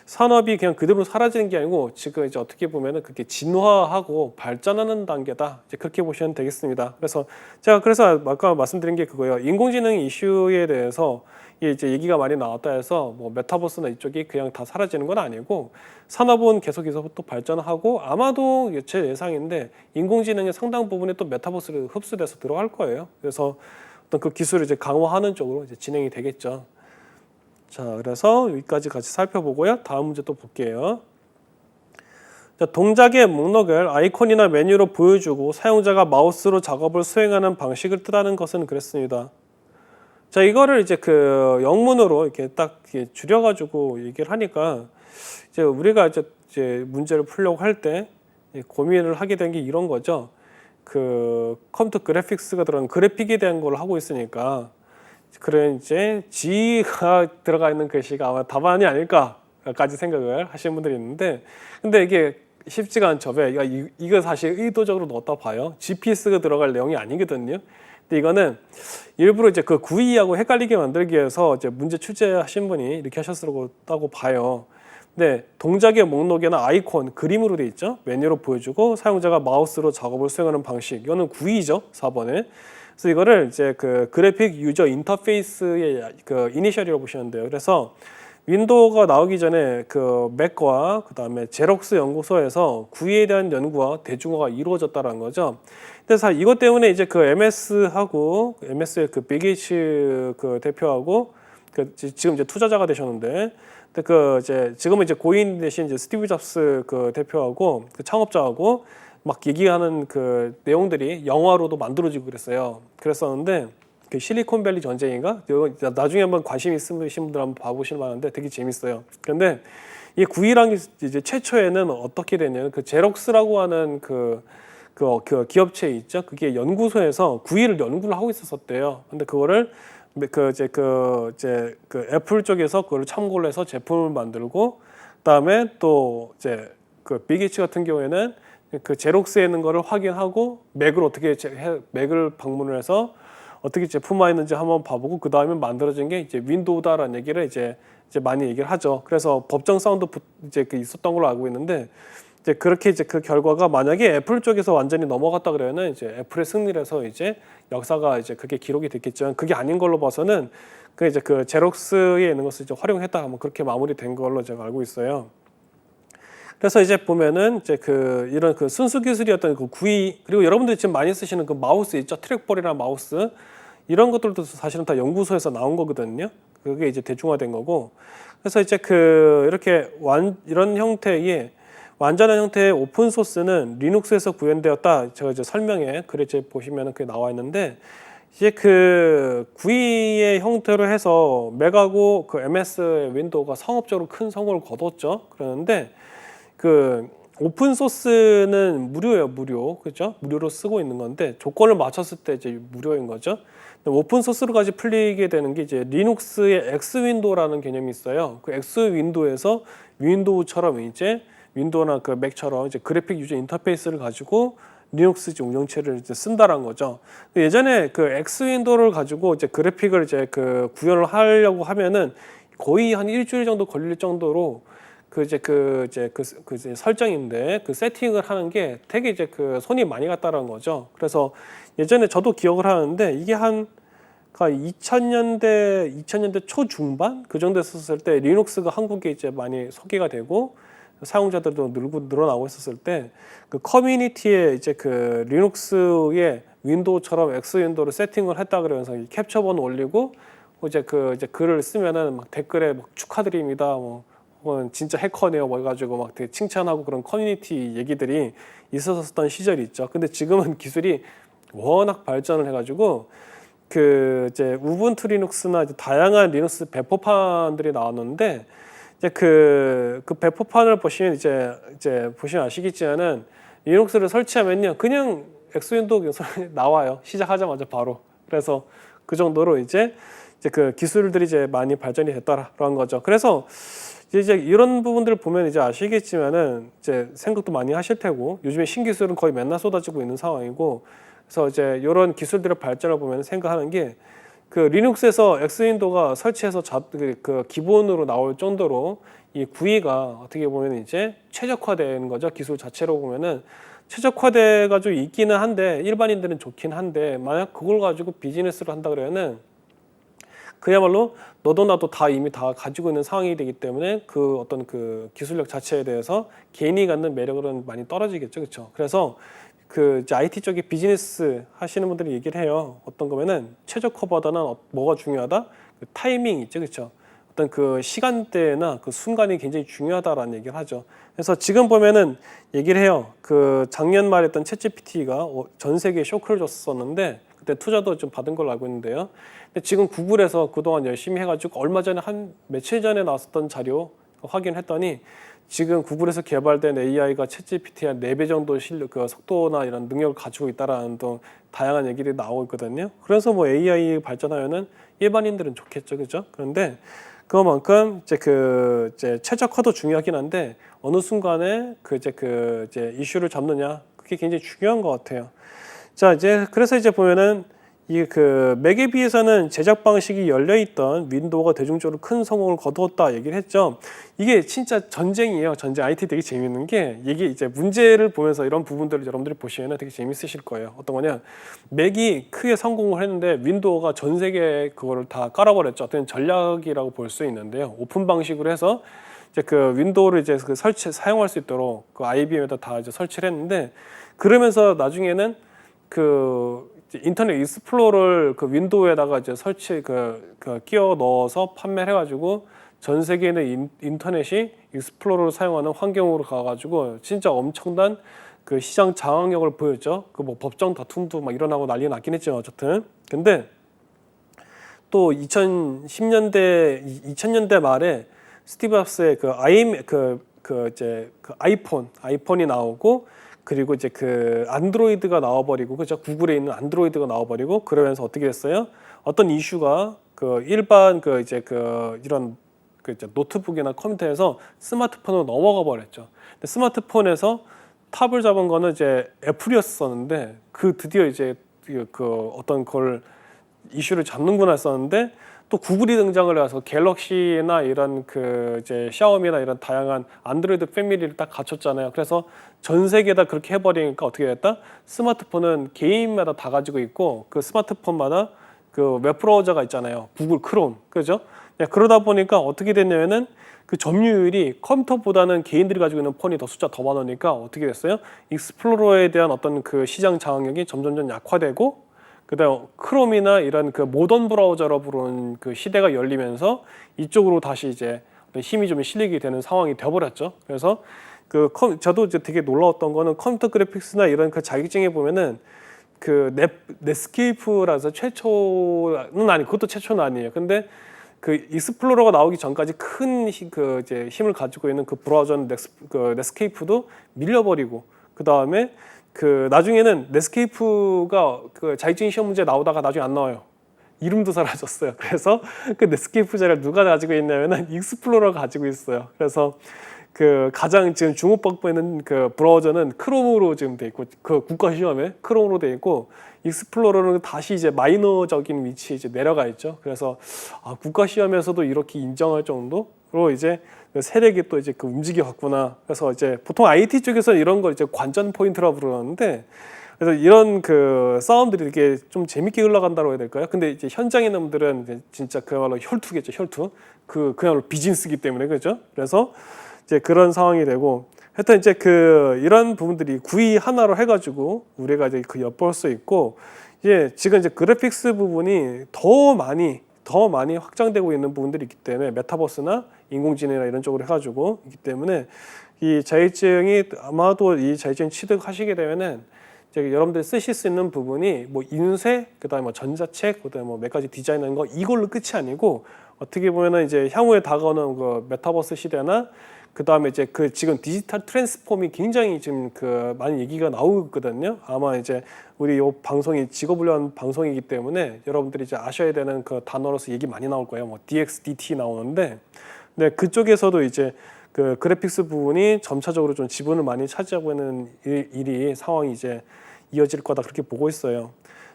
산업이 그냥 그대로 사라지는 게 아니고 지금 이제 어떻게 보면은 그렇게 진화하고 발전하는 단계다. 이제 그렇게 보시면 되겠습니다. 그래서 제가 그래서 아까 말씀드린 게 그거예요. 인공지능 이슈에 대해서 이제 얘기가 많이 나왔다 해서 뭐 메타버스나 이쪽이 그냥 다 사라지는 건 아니고 산업은 계속해서 또 발전하고 아마도 제 예상인데 인공지능의 상당 부분에 또 메타버스를 흡수돼서 들어갈 거예요. 그래서 어떤 그 기술을 이제 강화하는 쪽으로 이제 진행이 되겠죠. 자, 그래서 여기까지 같이 살펴보고요. 다음 문제 또 볼게요. 자, 동작의 목록을 아이콘이나 메뉴로 보여주고 사용자가 마우스로 작업을 수행하는 방식을 뜻하는 것은 그랬습니다. 자, 이거를 이제 그 영문으로 이렇게 딱 이렇게 줄여가지고 얘기를 하니까 이제 우리가 이제 문제를 풀려고 할 때 고민을 하게 된 게 이런 거죠. 그 컴퓨터 그래픽스가 들어간 그래픽에 대한 걸 하고 있으니까 그래 이제 G가 들어가 있는 글씨가 아마 답안이 아닐까까지 생각을 하시는 분들이 있는데 근데 이게 쉽지가 않죠. 왜? 이거 사실 의도적으로 넣었다 봐요. GPS가 들어갈 내용이 아니거든요. 근데 이거는 일부러 이제 그 구이하고 헷갈리게 만들기 위해서 이제 문제 출제하신 분이 이렇게 하셨다고 봐요. 근데 동작의 목록에는 아이콘, 그림으로 돼 있죠. 메뉴로 보여주고 사용자가 마우스로 작업을 수행하는 방식. 이거는 구이죠. 4번에. 그래서 이거를 이제 그 그래픽 유저 인터페이스의 그 이니셜이라고 보시면 돼요. 그래서 윈도우가 나오기 전에 그 맥과 그다음에 제록스 연구소에서 구이에 대한 연구와 대중화가 이루어졌다는 거죠. 그래서 이것 때문에 이제 그 MS하고 MS의 그 비게이츠 그 대표하고 그 지금 이제 투자자가 되셨는데, 근데 그 이제 지금은 이제 고인 대신 이제 스티브 잡스 그 대표하고 그 창업자하고 막 얘기하는 그 내용들이 영화로도 만들어지고 그랬어요. 그랬었는데 그 실리콘밸리 전쟁인가? 나중에 한번 관심 있으신 분들 한번 봐보실 만한데 되게 재밌어요. 그런데 이 구이랑 이제 최초에는 어떻게 됐냐면 그 제록스라고 하는 그 기업체 있죠. 그게 연구소에서 구이를 연구를 하고 있었대요. 근데 그거를 그 애플 쪽에서 그걸 참고를 해서 제품을 만들고, 그다음에 또 이제 그 비게이츠 같은 경우에는 그 제록스에 있는 거를 확인하고 맥을 어떻게 맥을 방문을 해서 어떻게 제품화했는지 한번 봐보고 그 다음에 만들어진 게 이제 윈도우다라는 얘기를 이제 많이 얘기를 하죠. 그래서 법정 사운드 이제 그 있었던 걸로 알고 있는데, 이제 그렇게 이제 그 결과가 만약에 애플 쪽에서 완전히 넘어갔다 그러면은 이제 애플의 승리라서 이제 역사가 이제 그게 기록이 됐겠지만, 그게 아닌 걸로 봐서는 그 이제 그 제록스에 있는 것을 이제 활용했다 뭐 그렇게 마무리된 걸로 제가 알고 있어요. 그래서 이제 보면은 이제 그 이런 그 순수 기술이었던 그 구이, 그리고 여러분들이 지금 많이 쓰시는 그 마우스 있죠, 트랙볼이나 마우스, 이런 것들도 사실은 다 연구소에서 나온 거거든요. 그게 이제 대중화된 거고. 그래서 이제 그 이렇게 이런 형태의 완전한 형태의 오픈 소스는 리눅스에서 구현되었다. 제가 이제 설명에 글에 이제 보시면은 그게 나와 있는데, 이제 그 구이의 형태로 해서 맥하고 그 MS 윈도우가 상업적으로 큰 성공을 거뒀죠. 그러는데 그 오픈 소스는 무료예요, 무료. 그죠? 무료로 쓰고 있는 건데 조건을 맞췄을 때 이제 무료인 거죠. 오픈 소스로까지 풀리게 되는 게 이제 리눅스의 X 윈도우라는 개념이 있어요. 그 X 윈도우에서 윈도우처럼 이제 윈도우나 그 맥처럼 이제 그래픽 유저 인터페이스를 가지고 리눅스 운영체를 이제 쓴다라는 거죠. 예전에 그 X 윈도우를 가지고 이제 그래픽을 이제 그 구현을 하려고 하면은 거의 한 일주일 정도 걸릴 정도로 그 이제 설정인데 그 세팅을 하는 게 되게 이제 그 손이 많이 갔다는 거죠. 그래서 예전에 저도 기억을 하는데 이게 한 2000년대 초중반 그 정도 했었을 때 리눅스가 한국에 이제 많이 소개가 되고 사용자들도 늘어나고 있었을 때 그 커뮤니티에 이제 그 리눅스의 윈도우처럼 X 윈도우를 세팅을 했다 그러면서 캡처본 올리고 이제 글을 쓰면은 막 댓글에 막 축하드립니다. 뭐 진짜 해커네요 뭐 해가지고 막 되게 칭찬하고 그런 커뮤니티 얘기들이 있었던 시절이 있죠. 근데 지금은 기술이 워낙 발전을 해가지고 그 이제 우분투 리눅스나 이제 다양한 리눅스 배포판들이 나왔는데, 이제 그 배포판을 보시면 이제 보시면 아시겠지만은 리눅스를 설치하면요 그냥 엑스 윈도우 나와요. 시작하자마자 바로. 그래서 그 정도로 이제 그 기술들이 이제 많이 발전이 됐다라는 거죠. 그래서 이제 이런 부분들을 보면 이제 아시겠지만은 이제 생각도 많이 하실 테고, 요즘에 신기술은 거의 맨날 쏟아지고 있는 상황이고, 그래서 이제 이런 기술들의 발전을 보면 생각하는 게 그 리눅스에서 X 윈도우가 설치해서 그 기본으로 나올 정도로 이 구이가 어떻게 보면 이제 최적화된 거죠. 기술 자체로 보면은 최적화돼 가지고 있기는 한데 일반인들은 좋긴 한데, 만약 그걸 가지고 비즈니스를 한다 그러면은 그야말로 너도 나도 다 이미 다 가지고 있는 상황이 되기 때문에 그 어떤 그 기술력 자체에 대해서 개인이 갖는 매력은 많이 떨어지겠죠, 그렇죠? 그래서 그 이제 IT 쪽에 비즈니스 하시는 분들이 얘기를 해요. 어떤 거면은 최적화보다는 뭐가 중요하다? 그 타이밍 있죠, 그렇죠? 어떤 그 시간대나 그 순간이 굉장히 중요하다라는 얘기를 하죠. 그래서 지금 보면은 얘기를 해요. 그 작년 말에 했던 챗GPT가 전 세계에 쇼크를 줬었는데 그때 투자도 좀 받은 걸로 알고 있는데요. 근데 지금 구글에서 그동안 열심히 해가지고 얼마 전에 한 며칠 전에 나왔었던 자료 확인했더니 지금 구글에서 개발된 AI가 챗GPT 한 4배 정도 실력, 그 속도나 이런 능력을 가지고 있다라는 또 다양한 얘기들이 나오고 있거든요. 그래서 뭐 AI 발전하면은 일반인들은 좋겠죠, 그죠? 그런데 그만큼 이제 최적화도 중요하긴 한데 어느 순간에 이제 이슈를 잡느냐, 그게 굉장히 중요한 것 같아요. 자, 그래서 이제 보면은 이 그 맥에 비해서는 제작 방식이 열려 있던 윈도우가 대중적으로 큰 성공을 거두었다 얘기를 했죠. 이게 진짜 전쟁이에요. 전쟁. IT 되게 재밌는 게 이게 이제 문제를 보면서 이런 부분들을 여러분들이 보시면 되게 재밌으실 거예요. 어떤 거냐? 맥이 크게 성공을 했는데 윈도우가 전 세계에 그거를 다 깔아버렸죠. 어떤 전략이라고 볼 수 있는데요. 오픈 방식으로 해서 이제 그 윈도우를 이제 그 사용할 수 있도록 그 IBM에다 다 이제 설치를 했는데, 그러면서 나중에는 그 인터넷 익스플로러를 그 윈도우에다가 이제 끼워 넣어서 판매를 해가지고 전 세계에 있는 인터넷이 익스플로러를 사용하는 환경으로 가가지고 진짜 엄청난 그 시장 장악력을 보였죠. 그 뭐 법정 다툼도 막 일어나고 난리 났긴 했죠. 어쨌든. 근데 또 2000년대 말에 스티브 잡스의 아이폰이 나오고, 그리고 이제 그 안드로이드가 나와버리고, 그죠? 구글에 있는 안드로이드가 나와버리고, 그러면서 어떻게 됐어요? 어떤 이슈가 그 일반 이런 그 이제 노트북이나 컴퓨터에서 스마트폰으로 넘어가 버렸죠. 근데 스마트폰에서 탑을 잡은 거는 이제 애플이었었는데, 그 드디어 이제 그 어떤 걸 이슈를 잡는구나 했었는데, 또 구글이 등장을 해서 갤럭시나 이런 그 이제 샤오미나 이런 다양한 안드로이드 패밀리를 딱 갖췄잖아요. 그래서 전 세계에다 그렇게 해버리니까 어떻게 됐다? 스마트폰은 개인마다 다 가지고 있고, 그 스마트폰마다 그 웹브라우저가 있잖아요. 구글 크롬, 그죠? 그러다 보니까 어떻게 됐냐면은 그 점유율이 컴퓨터보다는 개인들이 가지고 있는 폰이 숫자 더 많으니까 어떻게 됐어요? 익스플로러에 대한 어떤 그 시장 장악력이 점점점 약화되고, 그다음 크롬이나 이런 그 모던 브라우저로 부르는 그 시대가 열리면서 이쪽으로 다시 이제 힘이 좀 실리게 되는 상황이 되어버렸죠. 그래서 저도 이제 되게 놀라웠던 거는 컴퓨터 그래픽스나 이런 그 자격증에 보면은 그 넷스케이프라서 최초는 아니, 그것도 최초는 아니에요. 근데 그 익스플로러가 나오기 전까지 큰 이제 힘을 가지고 있는 그 브라우저는 넷스케이프도 밀려버리고, 그 다음에 그 나중에는 넷스케이프가 그 자격증 시험 문제 나오다가 나중에 안 나와요. 이름도 사라졌어요. 그래서 그 넷스케이프 자리를 누가 가지고 있냐면은 익스플로러가 가지고 있어요. 그래서 그 가장 지금 주목받고 있는 그 브라우저는 크롬으로 지금 돼 있고, 그 국가 시험에 크롬으로 돼 있고, 익스플로러는 다시 이제 마이너적인 위치에 이제 내려가 있죠. 그래서 국가 시험에서도 이렇게 인정할 정도로 이제 세력이 또 이제 그 움직여 왔구나. 그래서 이제 보통 IT 쪽에서 이런 걸 이제 관전 포인트라고 부르는데, 그래서 이런 그 싸움들이 되게 좀 재밌게 흘러간다고 해야 될까요? 근데 이제 현장에 있는 분들은 이제 진짜 그야말로 혈투겠죠, 혈투. 그야말로 비즈니스기 때문에, 그죠? 그래서 이제 그런 상황이 되고, 하여튼 이제 이런 부분들이 구이 하나로 해가지고 우리가 이제 엿볼 수 있고, 이제 지금 이제 그래픽스 부분이 더 많이 확장되고 있는 부분들이 있기 때문에, 메타버스나 인공지능이나 이런 쪽으로 해가지고 있기 때문에, 이 자격증이 아마도 이 자격증 취득하시게 되면은 이제 여러분들이 쓰실 수 있는 부분이 뭐 인쇄, 그다음에 뭐 전자책, 그다음에 뭐 몇 가지 디자인하는 거, 이걸로 끝이 아니고, 어떻게 보면은 이제 향후에 다가오는 그 메타버스 시대나, 그다음에 이제 지금 디지털 트랜스폼이 굉장히 지금 많은 얘기가 나오고 있거든요. 아마 이제 우리 이 방송이 직업훈련 방송이기 때문에 여러분들이 이제 아셔야 되는 그 단어로서 얘기 많이 나올 거예요. 뭐 DX, DT 나오는데, 네, 그쪽에서도 이제 그 그래픽스 부분이 점차적으로 좀 지분을 많이 차지하고 있는 상황이 이제 이어질 거다, 그렇게 보고 있어요.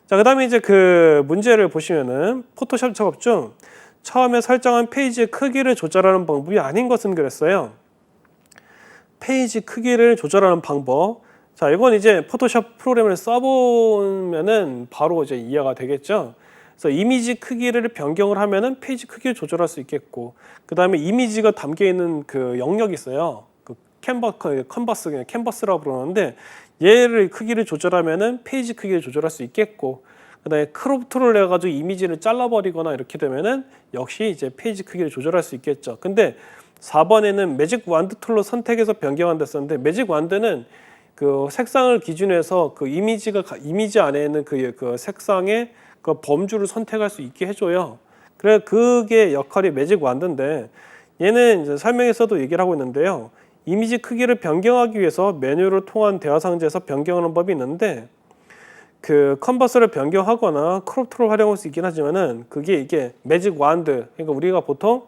자, 그다음에 이제 그 문제를 보시면은 포토샵 작업 중 처음에 설정한 페이지의 크기를 조절하는 방법이 아닌 것은 그랬어요. 페이지 크기를 조절하는 방법. 자, 이건 이제 포토샵 프로그램을 써보면은 바로 이제 이해가 되겠죠. 그래서 이미지 크기를 변경을 하면은 페이지 크기를 조절할 수 있겠고, 그 다음에 이미지가 담겨 있는 그 영역이 있어요. 캔버스라고 부르는데, 얘를 크기를 조절하면은 페이지 크기를 조절할 수 있겠고, 그다음에 크롭 툴을 해가지고 이미지를 잘라버리거나 이렇게 되면은 역시 이제 페이지 크기를 조절할 수 있겠죠. 근데 4번에는 매직 완드 툴로 선택해서 변경한다 썼는데, 매직 완드는 그 색상을 기준해서 그 이미지 안에 있는 그 색상의 그 범주를 선택할 수 있게 해줘요. 그래, 그게 역할이 매직 완드인데, 얘는 이제 설명에서도 얘기를 하고 있는데요. 이미지 크기를 변경하기 위해서 메뉴를 통한 대화 상자에서 변경하는 법이 있는데, 그 컨버스를 변경하거나 크롭 툴을 활용할 수 있긴 하지만은, 이게 매직 완드, 그러니까 우리가 보통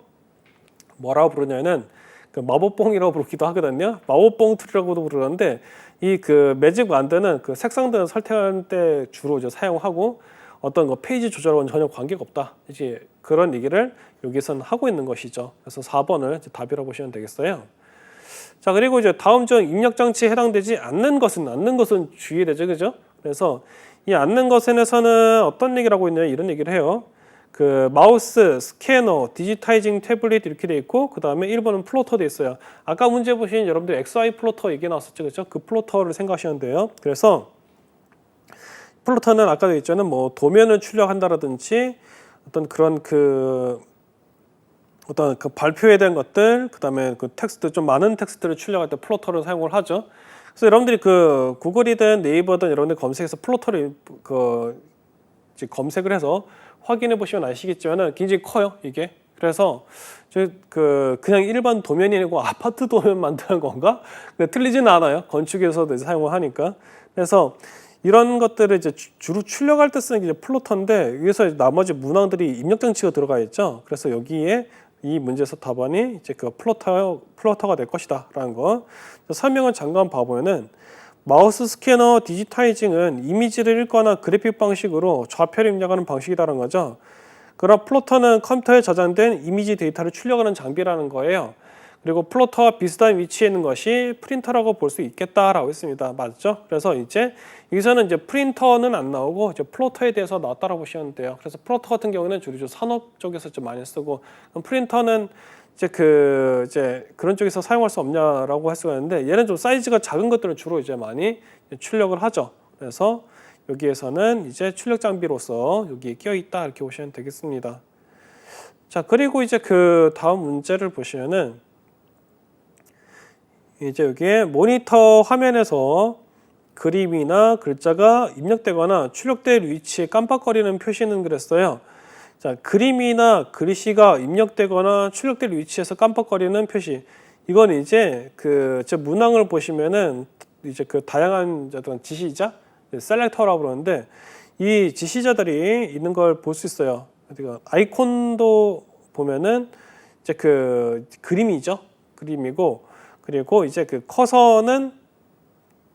뭐라고 부르냐면 그 마법봉이라고 부르기도 하거든요. 마법봉 툴이라고도 부르는데, 이 그 매직 완드는 그 색상들을 선택할 때 주로 이제 사용하고, 어떤 거 페이지 조절하고는 전혀 관계가 없다. 이제 그런 얘기를 여기서는 하고 있는 것이죠. 그래서 4번을 답이라고 보시면 되겠어요. 자, 그리고 이제 다음 중 입력 장치에 해당되지 않는 것은 주의되죠, 그죠? 그래서 이 않는 것에서는 어떤 얘기를 하고 있냐면 이런 얘기를 해요. 그 마우스, 스캐너, 디지타이징 태블릿 이렇게 돼 있고 그 다음에 1번은 플로터 돼 있어요. 아까 문제 보신 여러분들 XY 플로터 얘기 나왔었죠, 그죠? 그 플로터를 생각하시면 돼요. 그래서 플로터는 아까도 있잖아요. 뭐 도면을 출력한다라든지 어떤 그런 어떤 그 발표에 대한 것들, 그 다음에 그 텍스트 좀 많은 텍스트를 출력할 때 플로터를 사용을 하죠. 그래서 여러분들이 그 구글이든 네이버든 여러분들 검색해서 플로터를 검색을 해서 확인해 보시면 아시겠지만은 굉장히 커요, 이게. 그래서 그냥 일반 도면이 아니고 아파트 도면 만드는 건가? 근데 틀리지는 않아요. 건축에서도 이제 사용을 하니까. 그래서 이런 것들을 이제 주로 출력할 때 쓰는 게 이제 플로터인데 여기서 나머지 문항들이 입력 장치가 들어가 있죠. 그래서 여기에 이 문제에서 답안이 이제 그 플로터가 될 것이다라는 거. 설명을 잠깐 봐보면은 마우스 스캐너 디지타이징은 이미지를 읽거나 그래픽 방식으로 좌표를 입력하는 방식이다라는 거죠. 그럼 플로터는 컴퓨터에 저장된 이미지 데이터를 출력하는 장비라는 거예요. 그리고 플로터와 비슷한 위치에 있는 것이 프린터라고 볼 수 있겠다라고 했습니다. 맞죠? 그래서 이제 여기서는 이제 프린터는 안 나오고 이제 플로터에 대해서 나왔다라고 보시면 돼요. 그래서 플로터 같은 경우는 주로 산업 쪽에서 좀 많이 쓰고 프린터는 이제 그런 쪽에서 사용할 수 없냐라고 할 수가 있는데 얘는 좀 사이즈가 작은 것들을 주로 이제 많이 출력을 하죠. 그래서 여기에서는 이제 출력 장비로서 여기에 끼어 있다 이렇게 보시면 되겠습니다. 자, 그리고 이제 그 다음 문제를 보시면은 이제 여기에 모니터 화면에서 그림이나 글자가 입력되거나 출력될 위치에 깜빡거리는 표시는 그랬어요. 자, 그림이나 글씨가 입력되거나 출력될 위치에서 깜빡거리는 표시. 이건 이제 저 문항을 보시면은 이제 그 다양한 어떤 지시자, 셀렉터라고 그러는데 이 지시자들이 있는 걸 볼 수 있어요. 그러니까 아이콘도 보면은 이제 그림이죠. 그림이고 그리고 이제 그 커서는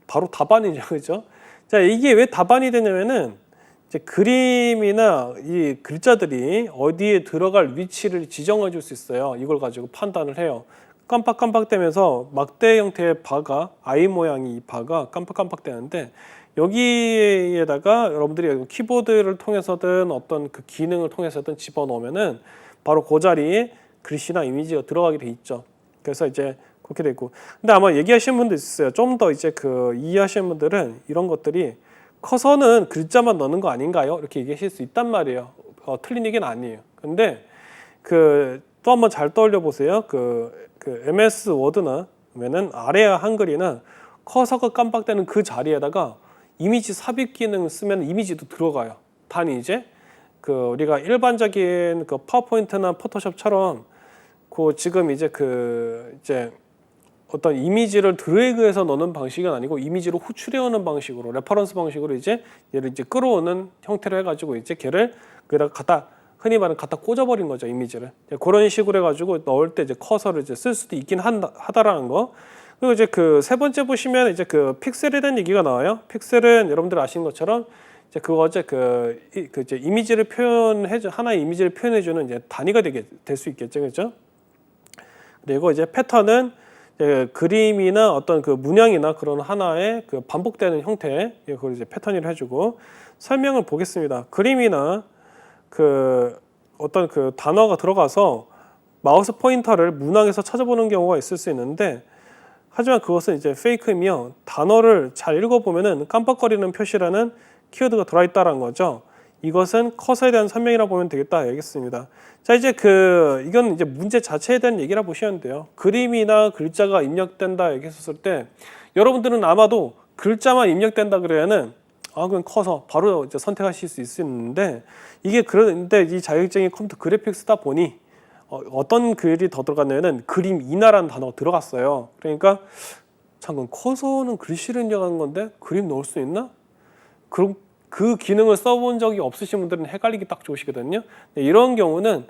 바로 답안이죠, 그죠? 자, 이게 왜 답안이 되냐면은 이제 그림이나 이 글자들이 어디에 들어갈 위치를 지정해 줄 수 있어요. 이걸 가지고 판단을 해요. 깜빡깜빡대면서 막대 형태의 바가 I 모양이 이 바가 깜빡깜빡대는데 여기에다가 여러분들이 키보드를 통해서든 어떤 그 기능을 통해서든 집어넣으면은 바로 그 자리에 글씨나 이미지가 들어가게 돼 있죠. 그래서 이제 그렇게 되고. 근데 아마 얘기하시는 분도 있어요. 좀 더 이제 이해하시는 분들은 이런 것들이 커서는 글자만 넣는 거 아닌가요? 이렇게 얘기하실 수 있단 말이에요. 틀린 얘기는 아니에요. 근데 또 한번 잘 떠올려 보세요. MS 워드나 면은 아래 한글이나 커서가 깜빡대는 그 자리에다가 이미지 삽입 기능 쓰면 이미지도 들어가요. 단 이제 우리가 일반적인 파워포인트나 포토샵처럼 지금 이제 어떤 이미지를 드래그해서 넣는 방식은 아니고 이미지로 호출해오는 방식으로 레퍼런스 방식으로 이제 얘를 이제 끌어오는 형태로 해가지고 이제 걔를 거기다가 흔히 말하는 갖다 꽂아버린 거죠, 이미지를. 그런 식으로 해가지고 넣을 때 이제 커서를 이제 쓸 수도 있긴 하다라는 거. 그리고 이제 세 번째 보시면 이제 픽셀에 대한 얘기가 나와요. 픽셀은 여러분들 아시는 것처럼 이제 이제 이미지를 하나의 이미지를 표현해주는 이제 단위가 될 수 있겠죠, 그렇죠? 그리고 이제 패턴은 그림이나 어떤 문양이나 그런 하나의 반복되는 형태, 그걸 이제 패턴이라 해주고 설명을 보겠습니다. 그림이나 어떤 단어가 들어가서 마우스 포인터를 문항에서 찾아보는 경우가 있을 수 있는데 하지만 그것은 이제 페이크이며 단어를 잘 읽어보면은 깜빡거리는 표시라는 키워드가 들어있다는 거죠. 이것은 커서에 대한 설명이라고 보면 되겠다 알겠습니다. 자, 이제 이건 이제 문제 자체에 대한 얘기라 보시면 돼요. 그림이나 글자가 입력된다 얘기했었을 때 여러분들은 아마도 글자만 입력된다 그러면은 그건 커서 바로 이제 선택하실 수 있는데 이게 그런데 이 자격증이 컴퓨터 그래픽스다 보니 어떤 글이 더 들어갔냐면은 그림이나라는 단어가 들어갔어요. 그러니까 잠깐 커서는 글씨를 입력하는 건데 그림 넣을 수 있나? 그럼 그 기능을 써본 적이 없으신 분들은 헷갈리기 딱 좋으시거든요. 이런 경우는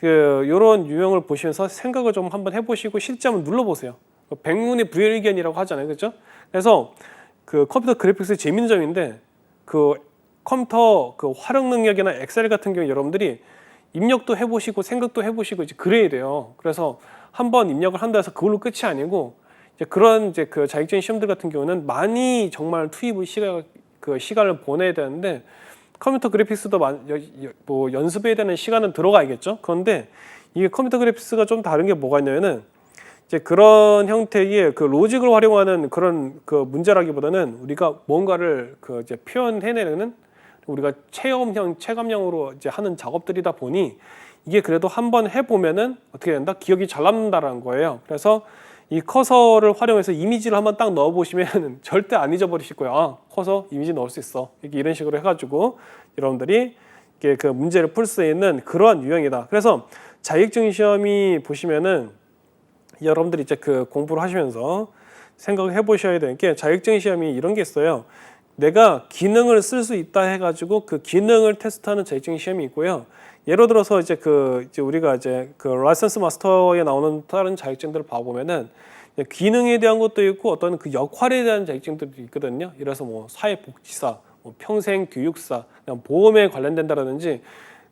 이런 유형을 보시면서 생각을 좀 한번 해보시고 실제 한번 눌러보세요. 백문이 불여일견이라고 하잖아요, 그렇죠? 그래서 컴퓨터 그래픽스의 재밌는 점인데 컴퓨터 그 활용 능력이나 엑셀 같은 경우 여러분들이 입력도 해보시고 생각도 해보시고 이제 그래야 돼요. 그래서 한번 입력을 한다 해서 그걸로 끝이 아니고 이제 그런 이제 그 자격증 시험들 같은 경우는 많이 정말 투입을 시간을 보내야 되는데 컴퓨터 그래픽스도 뭐 연습해야 되는 시간은 들어가야겠죠. 그런데 이게 컴퓨터 그래픽스가 좀 다른 게 뭐가 있냐면은 이제 그런 형태의 그 로직을 활용하는 그런 그 문제라기보다는 우리가 뭔가를 그 이제 표현해내는 우리가 체감형으로 이제 하는 작업들이다 보니 이게 그래도 한번 해보면은 어떻게 된다? 기억이 잘 남는다라는 거예요. 그래서 이 커서를 활용해서 이미지를 한번 딱 넣어보시면 절대 안 잊어버리실 거예요. 아, 커서 이미지 넣을 수 있어. 이런 식으로 해가지고 여러분들이 이렇게 그 문제를 풀 수 있는 그러한 유형이다. 그래서 자격증 시험이 보시면은 여러분들이 이제 그 공부를 하시면서 생각을 해보셔야 되는 게 자격증 시험이 이런 게 있어요. 내가 기능을 쓸 수 있다 해가지고 그 기능을 테스트하는 자격증 시험이 있고요. 예를 들어서 이제 우리가 이제 그 라이선스 마스터에 나오는 다른 자격증들을 봐보면은 기능에 대한 것도 있고 어떤 그 역할에 대한 자격증들도 있거든요. 이래서 뭐 사회복지사, 뭐 평생교육사, 그냥 보험에 관련된다라든지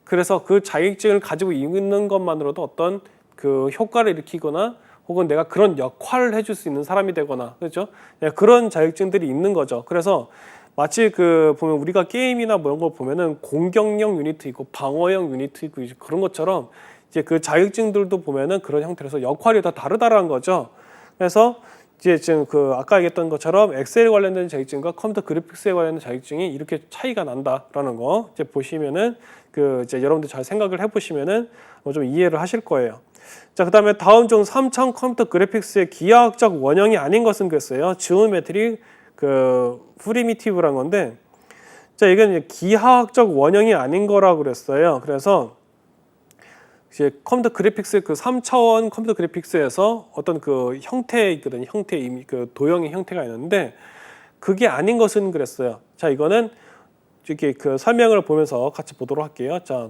그래서 그 자격증을 가지고 있는 것만으로도 어떤 그 효과를 일으키거나 혹은 내가 그런 역할을 해줄 수 있는 사람이 되거나 그렇죠? 그런 자격증들이 있는 거죠. 그래서 마치 그 보면 우리가 게임이나 뭐 이런 걸 보면은 공격형 유니트 있고 방어형 유니트 있고 그런 것처럼 이제 그 자격증들도 보면은 그런 형태로서 역할이 다 다르다라는 거죠. 그래서 이제 지금 그 아까 얘기했던 것처럼 엑셀에 관련된 자격증과 컴퓨터 그래픽스에 관련된 자격증이 이렇게 차이가 난다라는 거 이제 보시면은 그 이제 여러분들 잘 생각을 해보시면은 좀 이해를 하실 거예요. 자, 그다음에 다음 중 3차 컴퓨터 그래픽스의 기하학적 원형이 아닌 것은 그랬어요. 지오메트리 그 프리미티브란 건데, 자 이건 이제 기하학적 원형이 아닌 거라고 그랬어요. 그래서 이제 컴퓨터 그래픽스 그 3차원 컴퓨터 그래픽스에서 어떤 그 형태 있거든요. 형태 이미 그 도형의 형태가 있는데 그게 아닌 것은 그랬어요. 자 이거는 이렇게 그 설명을 보면서 같이 보도록 할게요. 자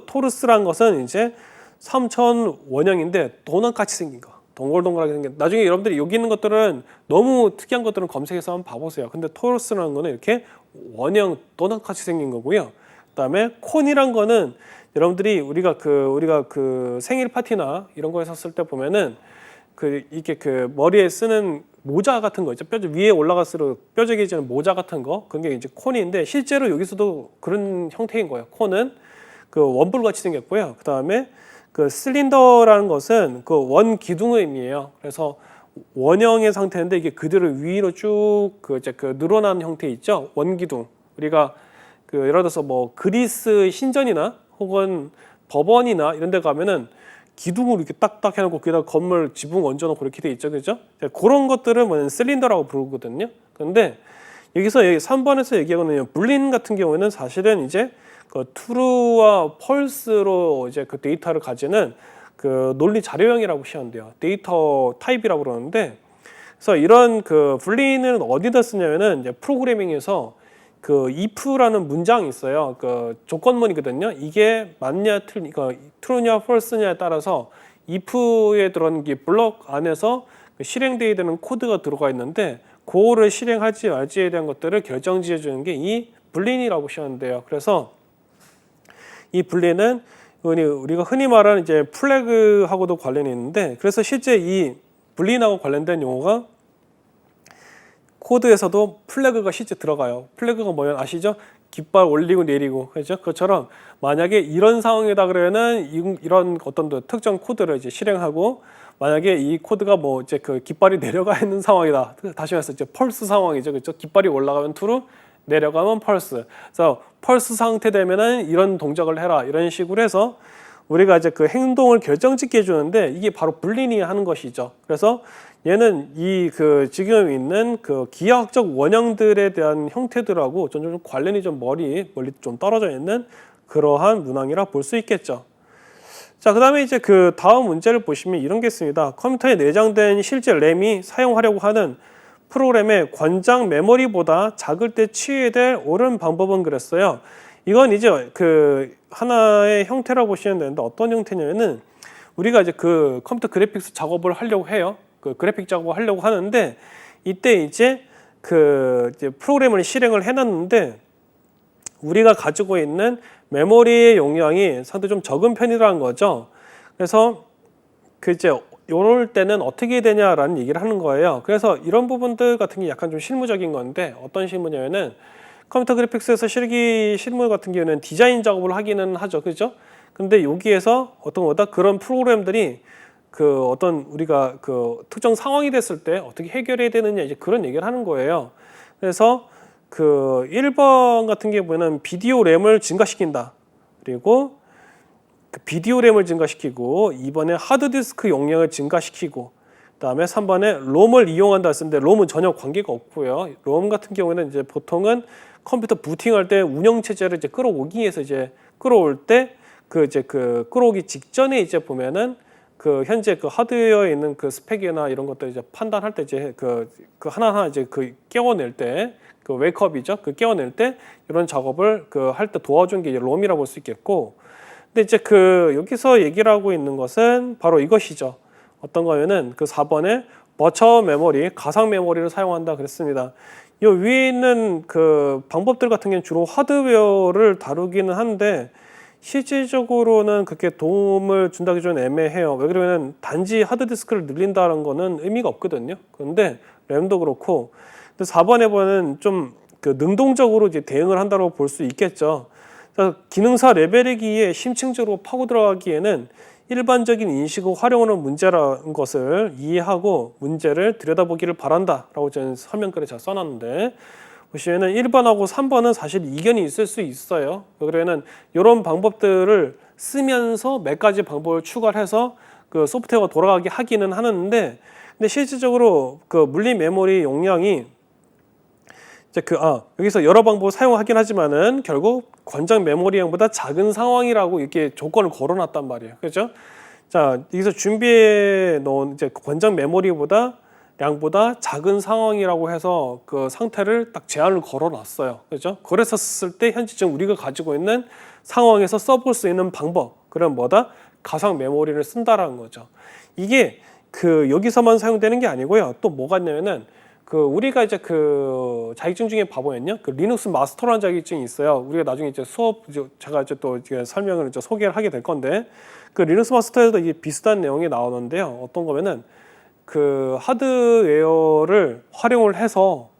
토루스란 것은 이제 3차원 원형인데 도넛같이 생긴 거. 동글동글하게 생긴 나중에 여러분들이 여기 있는 것들은 너무 특이한 것들은 검색해서 한번 봐보세요. 근데 토루스라는 거는 이렇게 원형 도넛같이 생긴 거고요. 그다음에 콘이란 거는 여러분들이 우리가 그 생일 파티나 이런 거 했었을 때 보면은 그 이렇게 그 머리에 쓰는 모자 같은 거 있죠. 뼈 위에 올라갈수록 뾰족해지는 모자 같은 거. 그게 이제 콘인데 실제로 여기서도 그런 형태인 거예요. 콘은 그 원뿔 같이 생겼고요. 그다음에 그 실린더라는 것은 그 원 기둥의 의미예요. 그래서 원형의 상태인데 이게 그대로 위로 쭉 그 이제 그 늘어난 형태 있죠. 원 기둥. 우리가 그 예를 들어서 뭐 그리스 신전이나 혹은 법원이나 이런 데 가면은 기둥을 이렇게 딱딱 해놓고 거기다 건물 지붕 얹어놓고 이렇게 돼 있죠. 그죠? 그런 것들을 뭐냐면 실린더라고 부르거든요. 그런데 여기서 3번에서 얘기하는 불린 같은 경우에는 사실은 이제 그 true와 false로 이제 그 데이터를 가지는 그 논리 자료형이라고 보시면 돼요. 데이터 타입이라고 그러는데, 그래서 이런 그 불린은 어디다 쓰냐면은 이제 프로그래밍에서 그 if라는 문장이 있어요. 그 조건문이거든요. 이게 맞냐, true냐, false냐에 따라서 if에 들어가는 게 블록 안에서 실행돼야 되는 코드가 들어가 있는데, 그거를 실행할지 말지에 대한 것들을 결정지어 주는 게 이 불린이라고 보시면 돼요. 그래서 이 불린은 우리가 흔히 말하는 이제 플래그하고도 관련이 있는데, 그래서 실제 이 불린하고 관련된 용어가 코드에서도 플래그가 실제 들어가요. 플래그가 뭐냐면 아시죠? 깃발 올리고 내리고, 그렇죠? 그것처럼 만약에 이런 상황이다 그러면은 이런 어떤 특정 코드를 이제 실행하고, 만약에 이 코드가 뭐 이제 그 깃발이 내려가 있는 상황이다. 다시 말해서 이제 펄스 상황이죠, 그렇죠? 깃발이 올라가면 true, 내려가면 펄스. 그래서 펄스 상태 되면은 이런 동작을 해라. 이런 식으로 해서 우리가 이제 그 행동을 결정짓게 해주는데 이게 바로 불린이 하는 것이죠. 그래서 얘는 이 그 지금 있는 그 기하학적 원형들에 대한 형태들하고 좀 관련이 좀 멀리 좀 떨어져 있는 그러한 문항이라 볼 수 있겠죠. 자, 그 다음에 이제 그 다음 문제를 보시면 이런 게 있습니다. 컴퓨터에 내장된 실제 램이 사용하려고 하는 프로그램의 권장 메모리보다 작을 때 취해야 될 옳은 방법은 그랬어요. 이건 이제 그 하나의 형태라고 보시면 되는데 어떤 형태냐면은 우리가 이제 그 컴퓨터 그래픽스 작업을 하려고 해요. 그 그래픽 작업을 하려고 하는데 이때 이제 그 이제 프로그램을 실행을 해놨는데 우리가 가지고 있는 메모리의 용량이 상당히 좀 적은 편이라는 거죠. 그래서 그 이제 이럴 때는 어떻게 되냐라는 얘기를 하는 거예요. 그래서 이런 부분들 같은 게 약간 좀 실무적인 건데 어떤 실무냐면은 컴퓨터 그래픽스에서 실무 같은 경우는 디자인 작업을 하기는 하죠. 그죠? 근데 여기에서 어떤 거다 그런 프로그램들이 그 어떤 우리가 그 특정 상황이 됐을 때 어떻게 해결해야 되느냐 이제 그런 얘기를 하는 거예요. 그래서 그 1번 같은 경우는 비디오 램을 증가시킨다. 그리고 그 비디오 램을 증가시키고 2번에 하드디스크 용량을 증가시키고 그다음에 3번에 롬을 이용한다 했는데 롬은 전혀 관계가 없고요. 롬 같은 경우에는 이제 보통은 컴퓨터 부팅할 때 운영 체제를 이제 끌어오기 위해서 이제 끌어올 때 그 이제 그 끌어오기 직전에 이제 보면은 그 현재 그 하드웨어에 있는 그 스펙이나 이런 것들 이제 판단할 때 이제 그 하나하나 이제 그 깨워낼 때 그 웨이크업이죠. 그 깨워낼 때 이런 작업을 그 할 때 도와준 게 이제 롬이라고 볼 수 있겠고. 근데 이제 그 여기서 얘기를 하고 있는 것은 바로 이것이죠. 어떤 거면은 그 4번에 버처 메모리, 가상 메모리를 사용한다 그랬습니다. 이 위에 있는 그 방법들 같은 경우는 주로 하드웨어를 다루기는 한데 실질적으로는 그렇게 도움을 준다기 좀 애매해요. 왜 그러면 단지 하드디스크를 늘린다는 거는 의미가 없거든요. 그런데 램도 그렇고 근데 4번에 보면 좀 그 능동적으로 이제 대응을 한다고 볼 수 있겠죠. 기능사 레벨이기에 심층적으로 파고 들어가기에는 일반적인 인식을 활용하는 문제라는 것을 이해하고 문제를 들여다보기를 바란다라고 저는 설명글에 제가 써놨는데 보시면은 1번하고 3번은 사실 이견이 있을 수 있어요. 그러면은 이런 방법들을 쓰면서 몇 가지 방법을 추가를 해서 그 소프트웨어가 돌아가게 하기는 하는데 근데 실질적으로 그 물리 메모리 용량이 이제 여기서 여러 방법을 사용하긴 하지만은 결국 권장 메모리량보다 작은 상황이라고 이렇게 조건을 걸어놨단 말이에요. 그렇죠? 자, 여기서 준비해 놓은 이제 권장 메모리보다 양보다 작은 상황이라고 해서 그 상태를 딱 제한을 걸어놨어요. 그렇죠? 그랬었을 때 현재 지금 우리가 가지고 있는 상황에서 써볼 수 있는 방법, 그럼 뭐다? 가상 메모리를 쓴다라는 거죠. 이게 그 여기서만 사용되는 게 아니고요. 또 뭐가 있냐면은 그 우리가 이제 그 자격증 중에 봐보면요, 그 리눅스 마스터라는 자격증이 있어요. 우리가 나중에 이제 제가 이제 또 이제 설명을 이제 소개를 하게 될 건데 그 리눅스 마스터에도 이게 비슷한 내용이 나오는데요. 어떤 거면은 그 하드웨어를 활용을 해서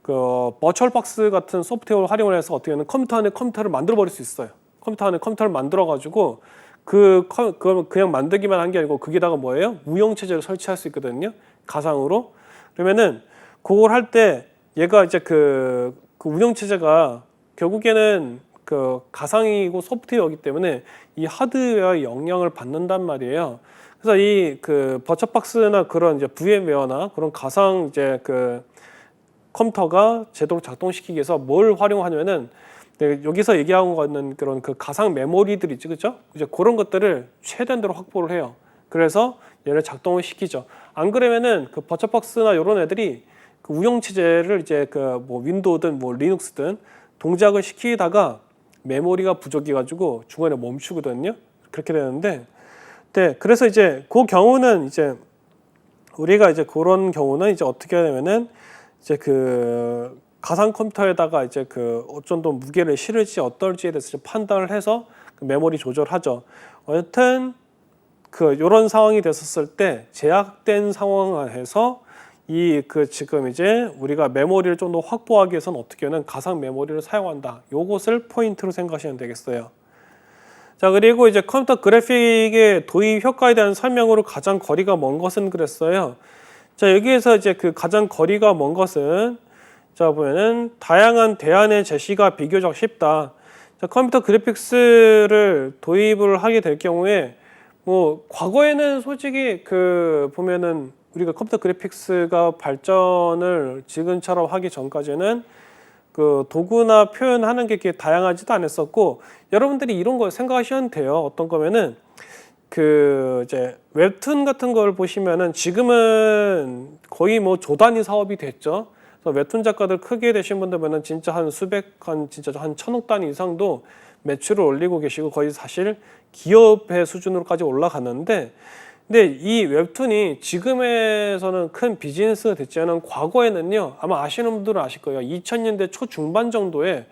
그 버추얼 박스 같은 소프트웨어를 활용을 해서 어떻게 하면 컴퓨터 안에 컴퓨터를 만들어 버릴 수 있어요. 컴퓨터 안에 컴퓨터를 만들어 가지고 그걸 그냥 만들기만 한 게 아니고 거기다가 뭐예요? 운영 체제를 설치할 수 있거든요. 가상으로. 그러면은 그걸 할 때 얘가 이제 그 운영 체제가 결국에는 그 가상이고 소프트웨어이기 때문에 이 하드웨어의 영향을 받는단 말이에요. 그래서 이 그 버처박스나 그런 이제 VM웨어나 그런 가상 이제 그 컴퓨터가 제대로 작동시키기 위해서 뭘 활용하냐면은 여기서 얘기하고 있는 그런 그 가상 메모리들 있죠, 그렇죠? 이제 그런 것들을 최대한대로 확보를 해요. 그래서 얘를 작동을 시키죠. 안 그러면은 그 버처박스나 이런 애들이 그 운영 체제를 이제 그 뭐 윈도우든 뭐 리눅스든 동작을 시키다가 메모리가 부족해가지고 중간에 멈추거든요. 그렇게 되는데, 네, 그래서 이제 그 경우는 이제 우리가 이제 그런 경우는 이제 어떻게 하냐면은 이제 그 가상 컴퓨터에다가 이제 그 어떤 또 무게를 실을지 어떨지에 대해서 판단을 해서 그 메모리 조절하죠. 어쨌든 그 이런 상황이 됐었을 때 제약된 상황에서 이 그 지금 이제 우리가 메모리를 좀 더 확보하기 위해서는 어떻게 하면 가상 메모리를 사용한다. 요것을 포인트로 생각하시면 되겠어요. 자, 그리고 이제 컴퓨터 그래픽의 도입 효과에 대한 설명으로 가장 거리가 먼 것은 그랬어요. 자, 여기에서 이제 그 가장 거리가 먼 것은 자 보면은 다양한 대안의 제시가 비교적 쉽다. 자, 컴퓨터 그래픽스를 도입을 하게 될 경우에 뭐 과거에는 솔직히 그 보면은 우리가 컴퓨터 그래픽스가 발전을 지금처럼 하기 전까지는 그 도구나 표현하는 게 이렇게 다양하지도 않았었고 여러분들이 이런 거 생각하시면 돼요. 어떤 거면은 그 이제 웹툰 같은 걸 보시면은 지금은 거의 뭐 조단위 사업이 됐죠. 그래서 웹툰 작가들 크게 되신 분들 보면 진짜 한 진짜 한 1,000억 단위 이상도 매출을 올리고 계시고 거의 사실 기업의 수준으로까지 올라갔는데 근데 이 웹툰이 지금에서는 큰 비즈니스가 됐지만 과거에는요 아마 아시는 분들은 아실 거예요. 2000년대 초중반 정도에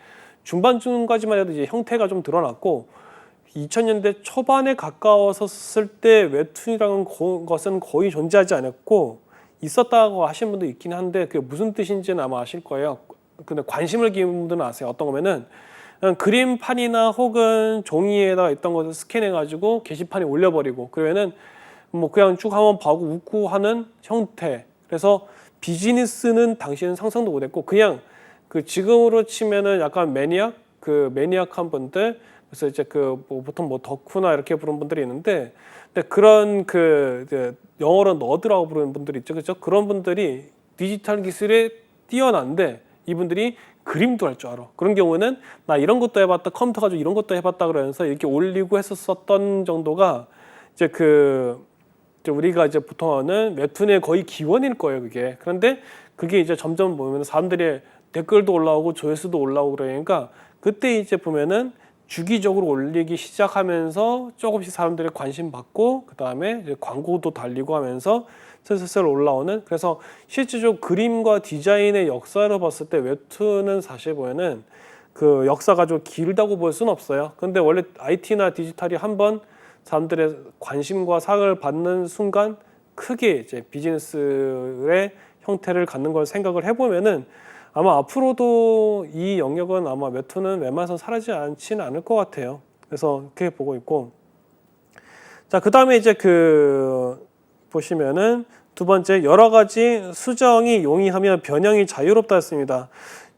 중반쯤까지만 해도 이제 형태가 좀 드러났고 2000년대 초반에 가까웠을 때 웹툰이라는 것은 거의 존재하지 않았고 있었다고 하신 분도 있긴 한데 그게 무슨 뜻인지는 아마 아실 거예요. 근데 관심을 기울인 분들은 아세요. 어떤 거면은 그냥 그림판이나 혹은 종이에다가 있던 것을 스캔해가지고 게시판에 올려버리고 그러면은 뭐 그냥 쭉 한번 보고 웃고 하는 형태. 그래서 비즈니스는 당시에는 상상도 못했고 그냥 그 지금으로 치면은 약간 매니악한 분들 그래서 이제 뭐 보통 뭐 덕후나 이렇게 부르는 분들이 있는데 근데 그런 이제 영어로 너드라고 부르는 분들이 있죠. 그렇죠? 그런 분들이 디지털 기술에 뛰어난데 이분들이 그림도 할 줄 알아. 그런 경우는 나 이런 것도 해봤다, 컴퓨터 가지고 이런 것도 해봤다 그러면서 이렇게 올리고 했었던 정도가 이제 우리가 이제 보통 하는 웹툰의 거의 기원일 거예요, 그게. 그런데 그게 이제 점점 보면 사람들의 댓글도 올라오고 조회수도 올라오고 그러니까 그때 이제 보면은 주기적으로 올리기 시작하면서 조금씩 사람들의 관심 받고 그 다음에 광고도 달리고 하면서 슬슬 올라오는 그래서 실질적으로 그림과 디자인의 역사를 봤을 때 웹툰은 사실 보면은 그 역사가 좀 길다고 볼 수는 없어요. 근데 원래 IT나 디지털이 한번 사람들의 관심과 사랑을 받는 순간 크게 이제 비즈니스의 형태를 갖는 걸 생각을 해보면은 아마 앞으로도 이 영역은 아마 웹툰은 웬만해서 사라지지 않지는 않을 것 같아요. 그래서 그렇게 보고 있고 자, 그 다음에 이제 보시면은 두 번째 여러 가지 수정이 용이하며 변형이 자유롭다 했습니다.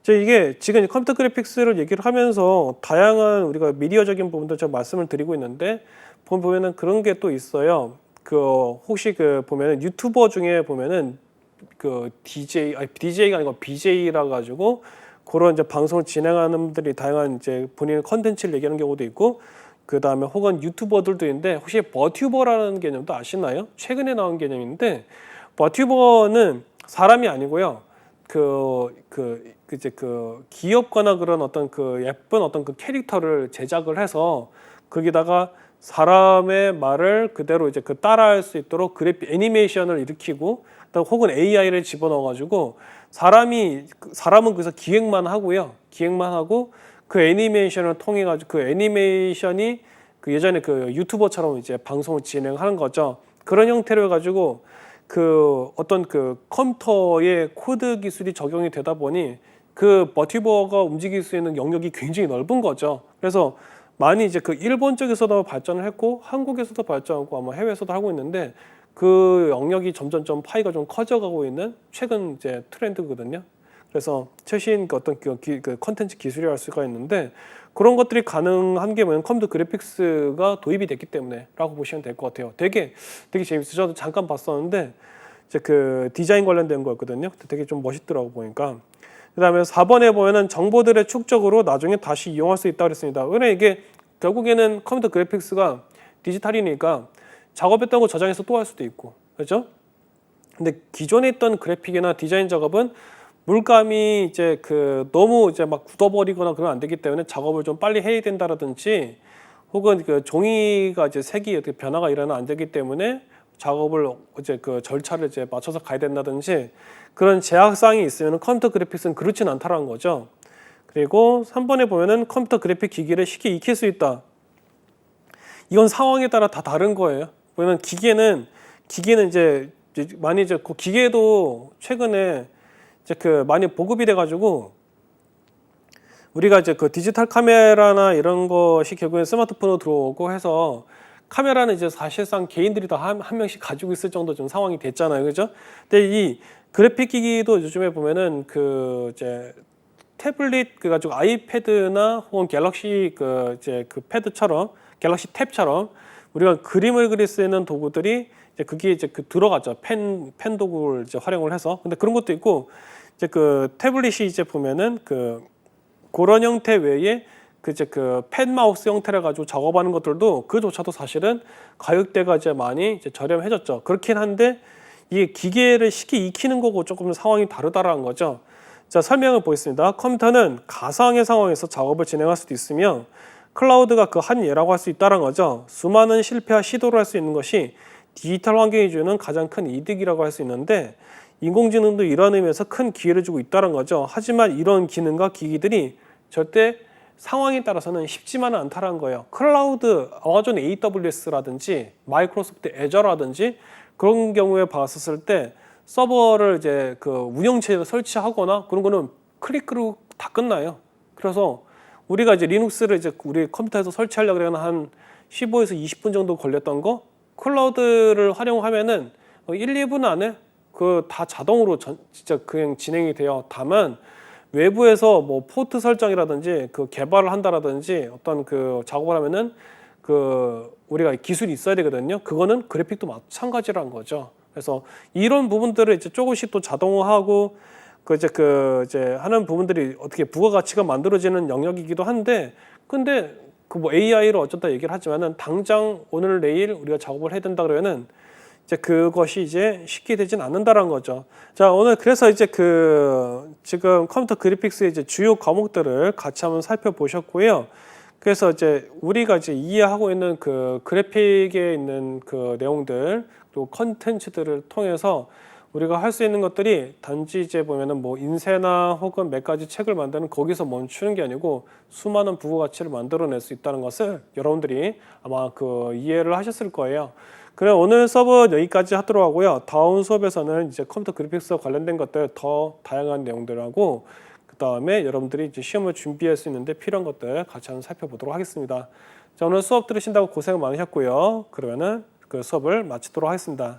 이게 지금 컴퓨터 그래픽스를 얘기를 하면서 다양한 우리가 미디어적인 부분도 제가 말씀을 드리고 있는데 보면은 그런 게 또 있어요. 혹시 보면은 유튜버 중에 보면은 DJ가 아니고 BJ라 가지고 그런 이제 방송을 진행하는 분들이 다양한 이제 본인의 컨텐츠를 얘기하는 경우도 있고 그 다음에 혹은 유튜버들도 있는데 혹시 버튜버라는 개념도 아시나요? 최근에 나온 개념인데 버튜버는 사람이 아니고요. 이제 기업가나 그런 어떤 예쁜 어떤 캐릭터를 제작을 해서 거기다가 사람의 말을 그대로 이제 따라할 수 있도록 애니메이션을 일으키고 혹은 AI를 집어넣어가지고 사람은 그래서 기획만 하고요. 기획만 하고 그 애니메이션을 통해 가지고 애니메이션이 예전에 유튜버처럼 이제 방송을 진행하는 거죠. 그런 형태로 해가지고 어떤 컴퓨터의 코드 기술이 적용이 되다 보니 버튜버가 움직일 수 있는 영역이 굉장히 넓은 거죠. 그래서 많이 이제 일본 쪽에서도 발전을 했고 한국에서도 발전하고 아마 해외에서도 하고 있는데 그 영역이 점점 파이가 좀 커져가고 있는 최근 이제 트렌드거든요. 그래서 최신 어떤 컨텐츠 기술이랄 수가 있는데 그런 것들이 가능한 게 뭐냐면 컴퓨터 그래픽스가 도입이 됐기 때문에라고 보시면 될 것 같아요. 되게 재밌어요. 저도 잠깐 봤었는데 이제 디자인 관련된 거였거든요. 되게 좀 멋있더라고 보니까. 그다음에 4번에 보면은 정보들의 축적으로 나중에 다시 이용할 수 있다고 그랬습니다. 왜냐면 이게 결국에는 컴퓨터 그래픽스가 디지털이니까 작업했던 거 저장해서 또 할 수도 있고, 그렇죠? 근데 기존에 있던 그래픽이나 디자인 작업은 물감이 이제 너무 이제 막 굳어버리거나 그러면 안 되기 때문에 작업을 좀 빨리 해야 된다라든지 혹은 종이가 이제 색이 어떻게 변화가 일어나면 안 되기 때문에 작업을 이제 절차를 이제 맞춰서 가야 된다든지 그런 제약사항이 있으면 컴퓨터 그래픽스는 그렇지는 않다라는 거죠. 그리고 3번에 보면은 컴퓨터 그래픽 기기를 쉽게 익힐 수 있다. 이건 상황에 따라 다 다른 거예요. 왜냐면 기계는 이제 많이 이제 기계도 최근에 이제 많이 보급이 돼가지고 우리가 이제 디지털 카메라나 이런 것이 결국엔 스마트폰으로 들어오고 해서 카메라는 이제 사실상 개인들이 다 한 명씩 가지고 있을 정도 좀 상황이 됐잖아요, 그죠? 근데 이 그래픽 기기도 요즘에 보면은 이제 태블릿 가지고 아이패드나 혹은 갤럭시 패드처럼 갤럭시 탭처럼 우리가 그림을 그릴 수 있는 도구들이 이제 그게 이제 들어가죠. 펜 도구를 이제 활용을 해서. 근데 그런 것도 있고 이제 태블릿이 이제 보면은 그런 형태 외에 펜 마우스 형태를 가지고 작업하는 것들도 그조차도 사실은 가격대가 이제 많이 이제 저렴해졌죠. 그렇긴 한데 이게 기계를 쉽게 익히는 거고 조금 상황이 다르다라는 거죠. 자, 설명을 보겠습니다. 컴퓨터는 가상의 상황에서 작업을 진행할 수도 있으며 클라우드가 한 예라고 할 수 있다는 거죠. 수많은 실패와 시도를 할 수 있는 것이 디지털 환경이 주는 가장 큰 이득이라고 할 수 있는데 인공지능도 이런 의미에서 큰 기회를 주고 있다는 거죠. 하지만 이런 기능과 기기들이 절대 상황에 따라서는 쉽지만은 않다는 거예요. 클라우드, 아마존 AWS라든지 마이크로소프트 애저라든지 그런 경우에 봤었을 때 서버를 이제 그 운영체제를 설치하거나 그런 거는 클릭으로 다 끝나요. 그래서 우리가 이제 리눅스를 이제 우리 컴퓨터에서 설치하려고 그러면 한 15에서 20분 정도 걸렸던 거 클라우드를 활용하면은 1, 2분 안에 그 다 자동으로 진짜 그냥 진행이 돼요. 다만 외부에서 뭐 포트 설정이라든지 그 개발을 한다라든지 어떤 그 작업을 하면은 그 우리가 기술이 있어야 되거든요. 그거는 그래픽도 마찬가지라는 거죠. 그래서 이런 부분들을 이제 조금씩 또 자동화하고 그 이제 하는 부분들이 어떻게 부가가치가 만들어지는 영역이기도 한데, 근데 그 뭐 AI로 어쩌다 얘기를 하지만은 당장 오늘 내일 우리가 작업을 해야 된다 그러면은 이제 그것이 이제 쉽게 되진 않는다라는 거죠. 자, 오늘 그래서 이제 그 지금 컴퓨터 그래픽스의 이제 주요 과목들을 같이 한번 살펴보셨고요. 그래서 이제 우리가 이제 이해하고 있는 그 그래픽에 있는 그 내용들 또 컨텐츠들을 통해서 우리가 할 수 있는 것들이 단지 이제 보면은 뭐 인쇄나 혹은 몇 가지 책을 만드는 거기서 멈추는 게 아니고 수많은 부가가치를 만들어낼 수 있다는 것을 여러분들이 아마 그 이해를 하셨을 거예요. 그래, 오늘 수업은 여기까지 하도록 하고요. 다음 수업에서는 이제 컴퓨터 그래픽스와 관련된 것들 더 다양한 내용들하고 그 다음에 여러분들이 이제 시험을 준비할 수 있는데 필요한 것들 같이 한번 살펴보도록 하겠습니다. 자, 오늘 수업 들으신다고 고생 많으셨고요. 그러면은 그 수업을 마치도록 하겠습니다.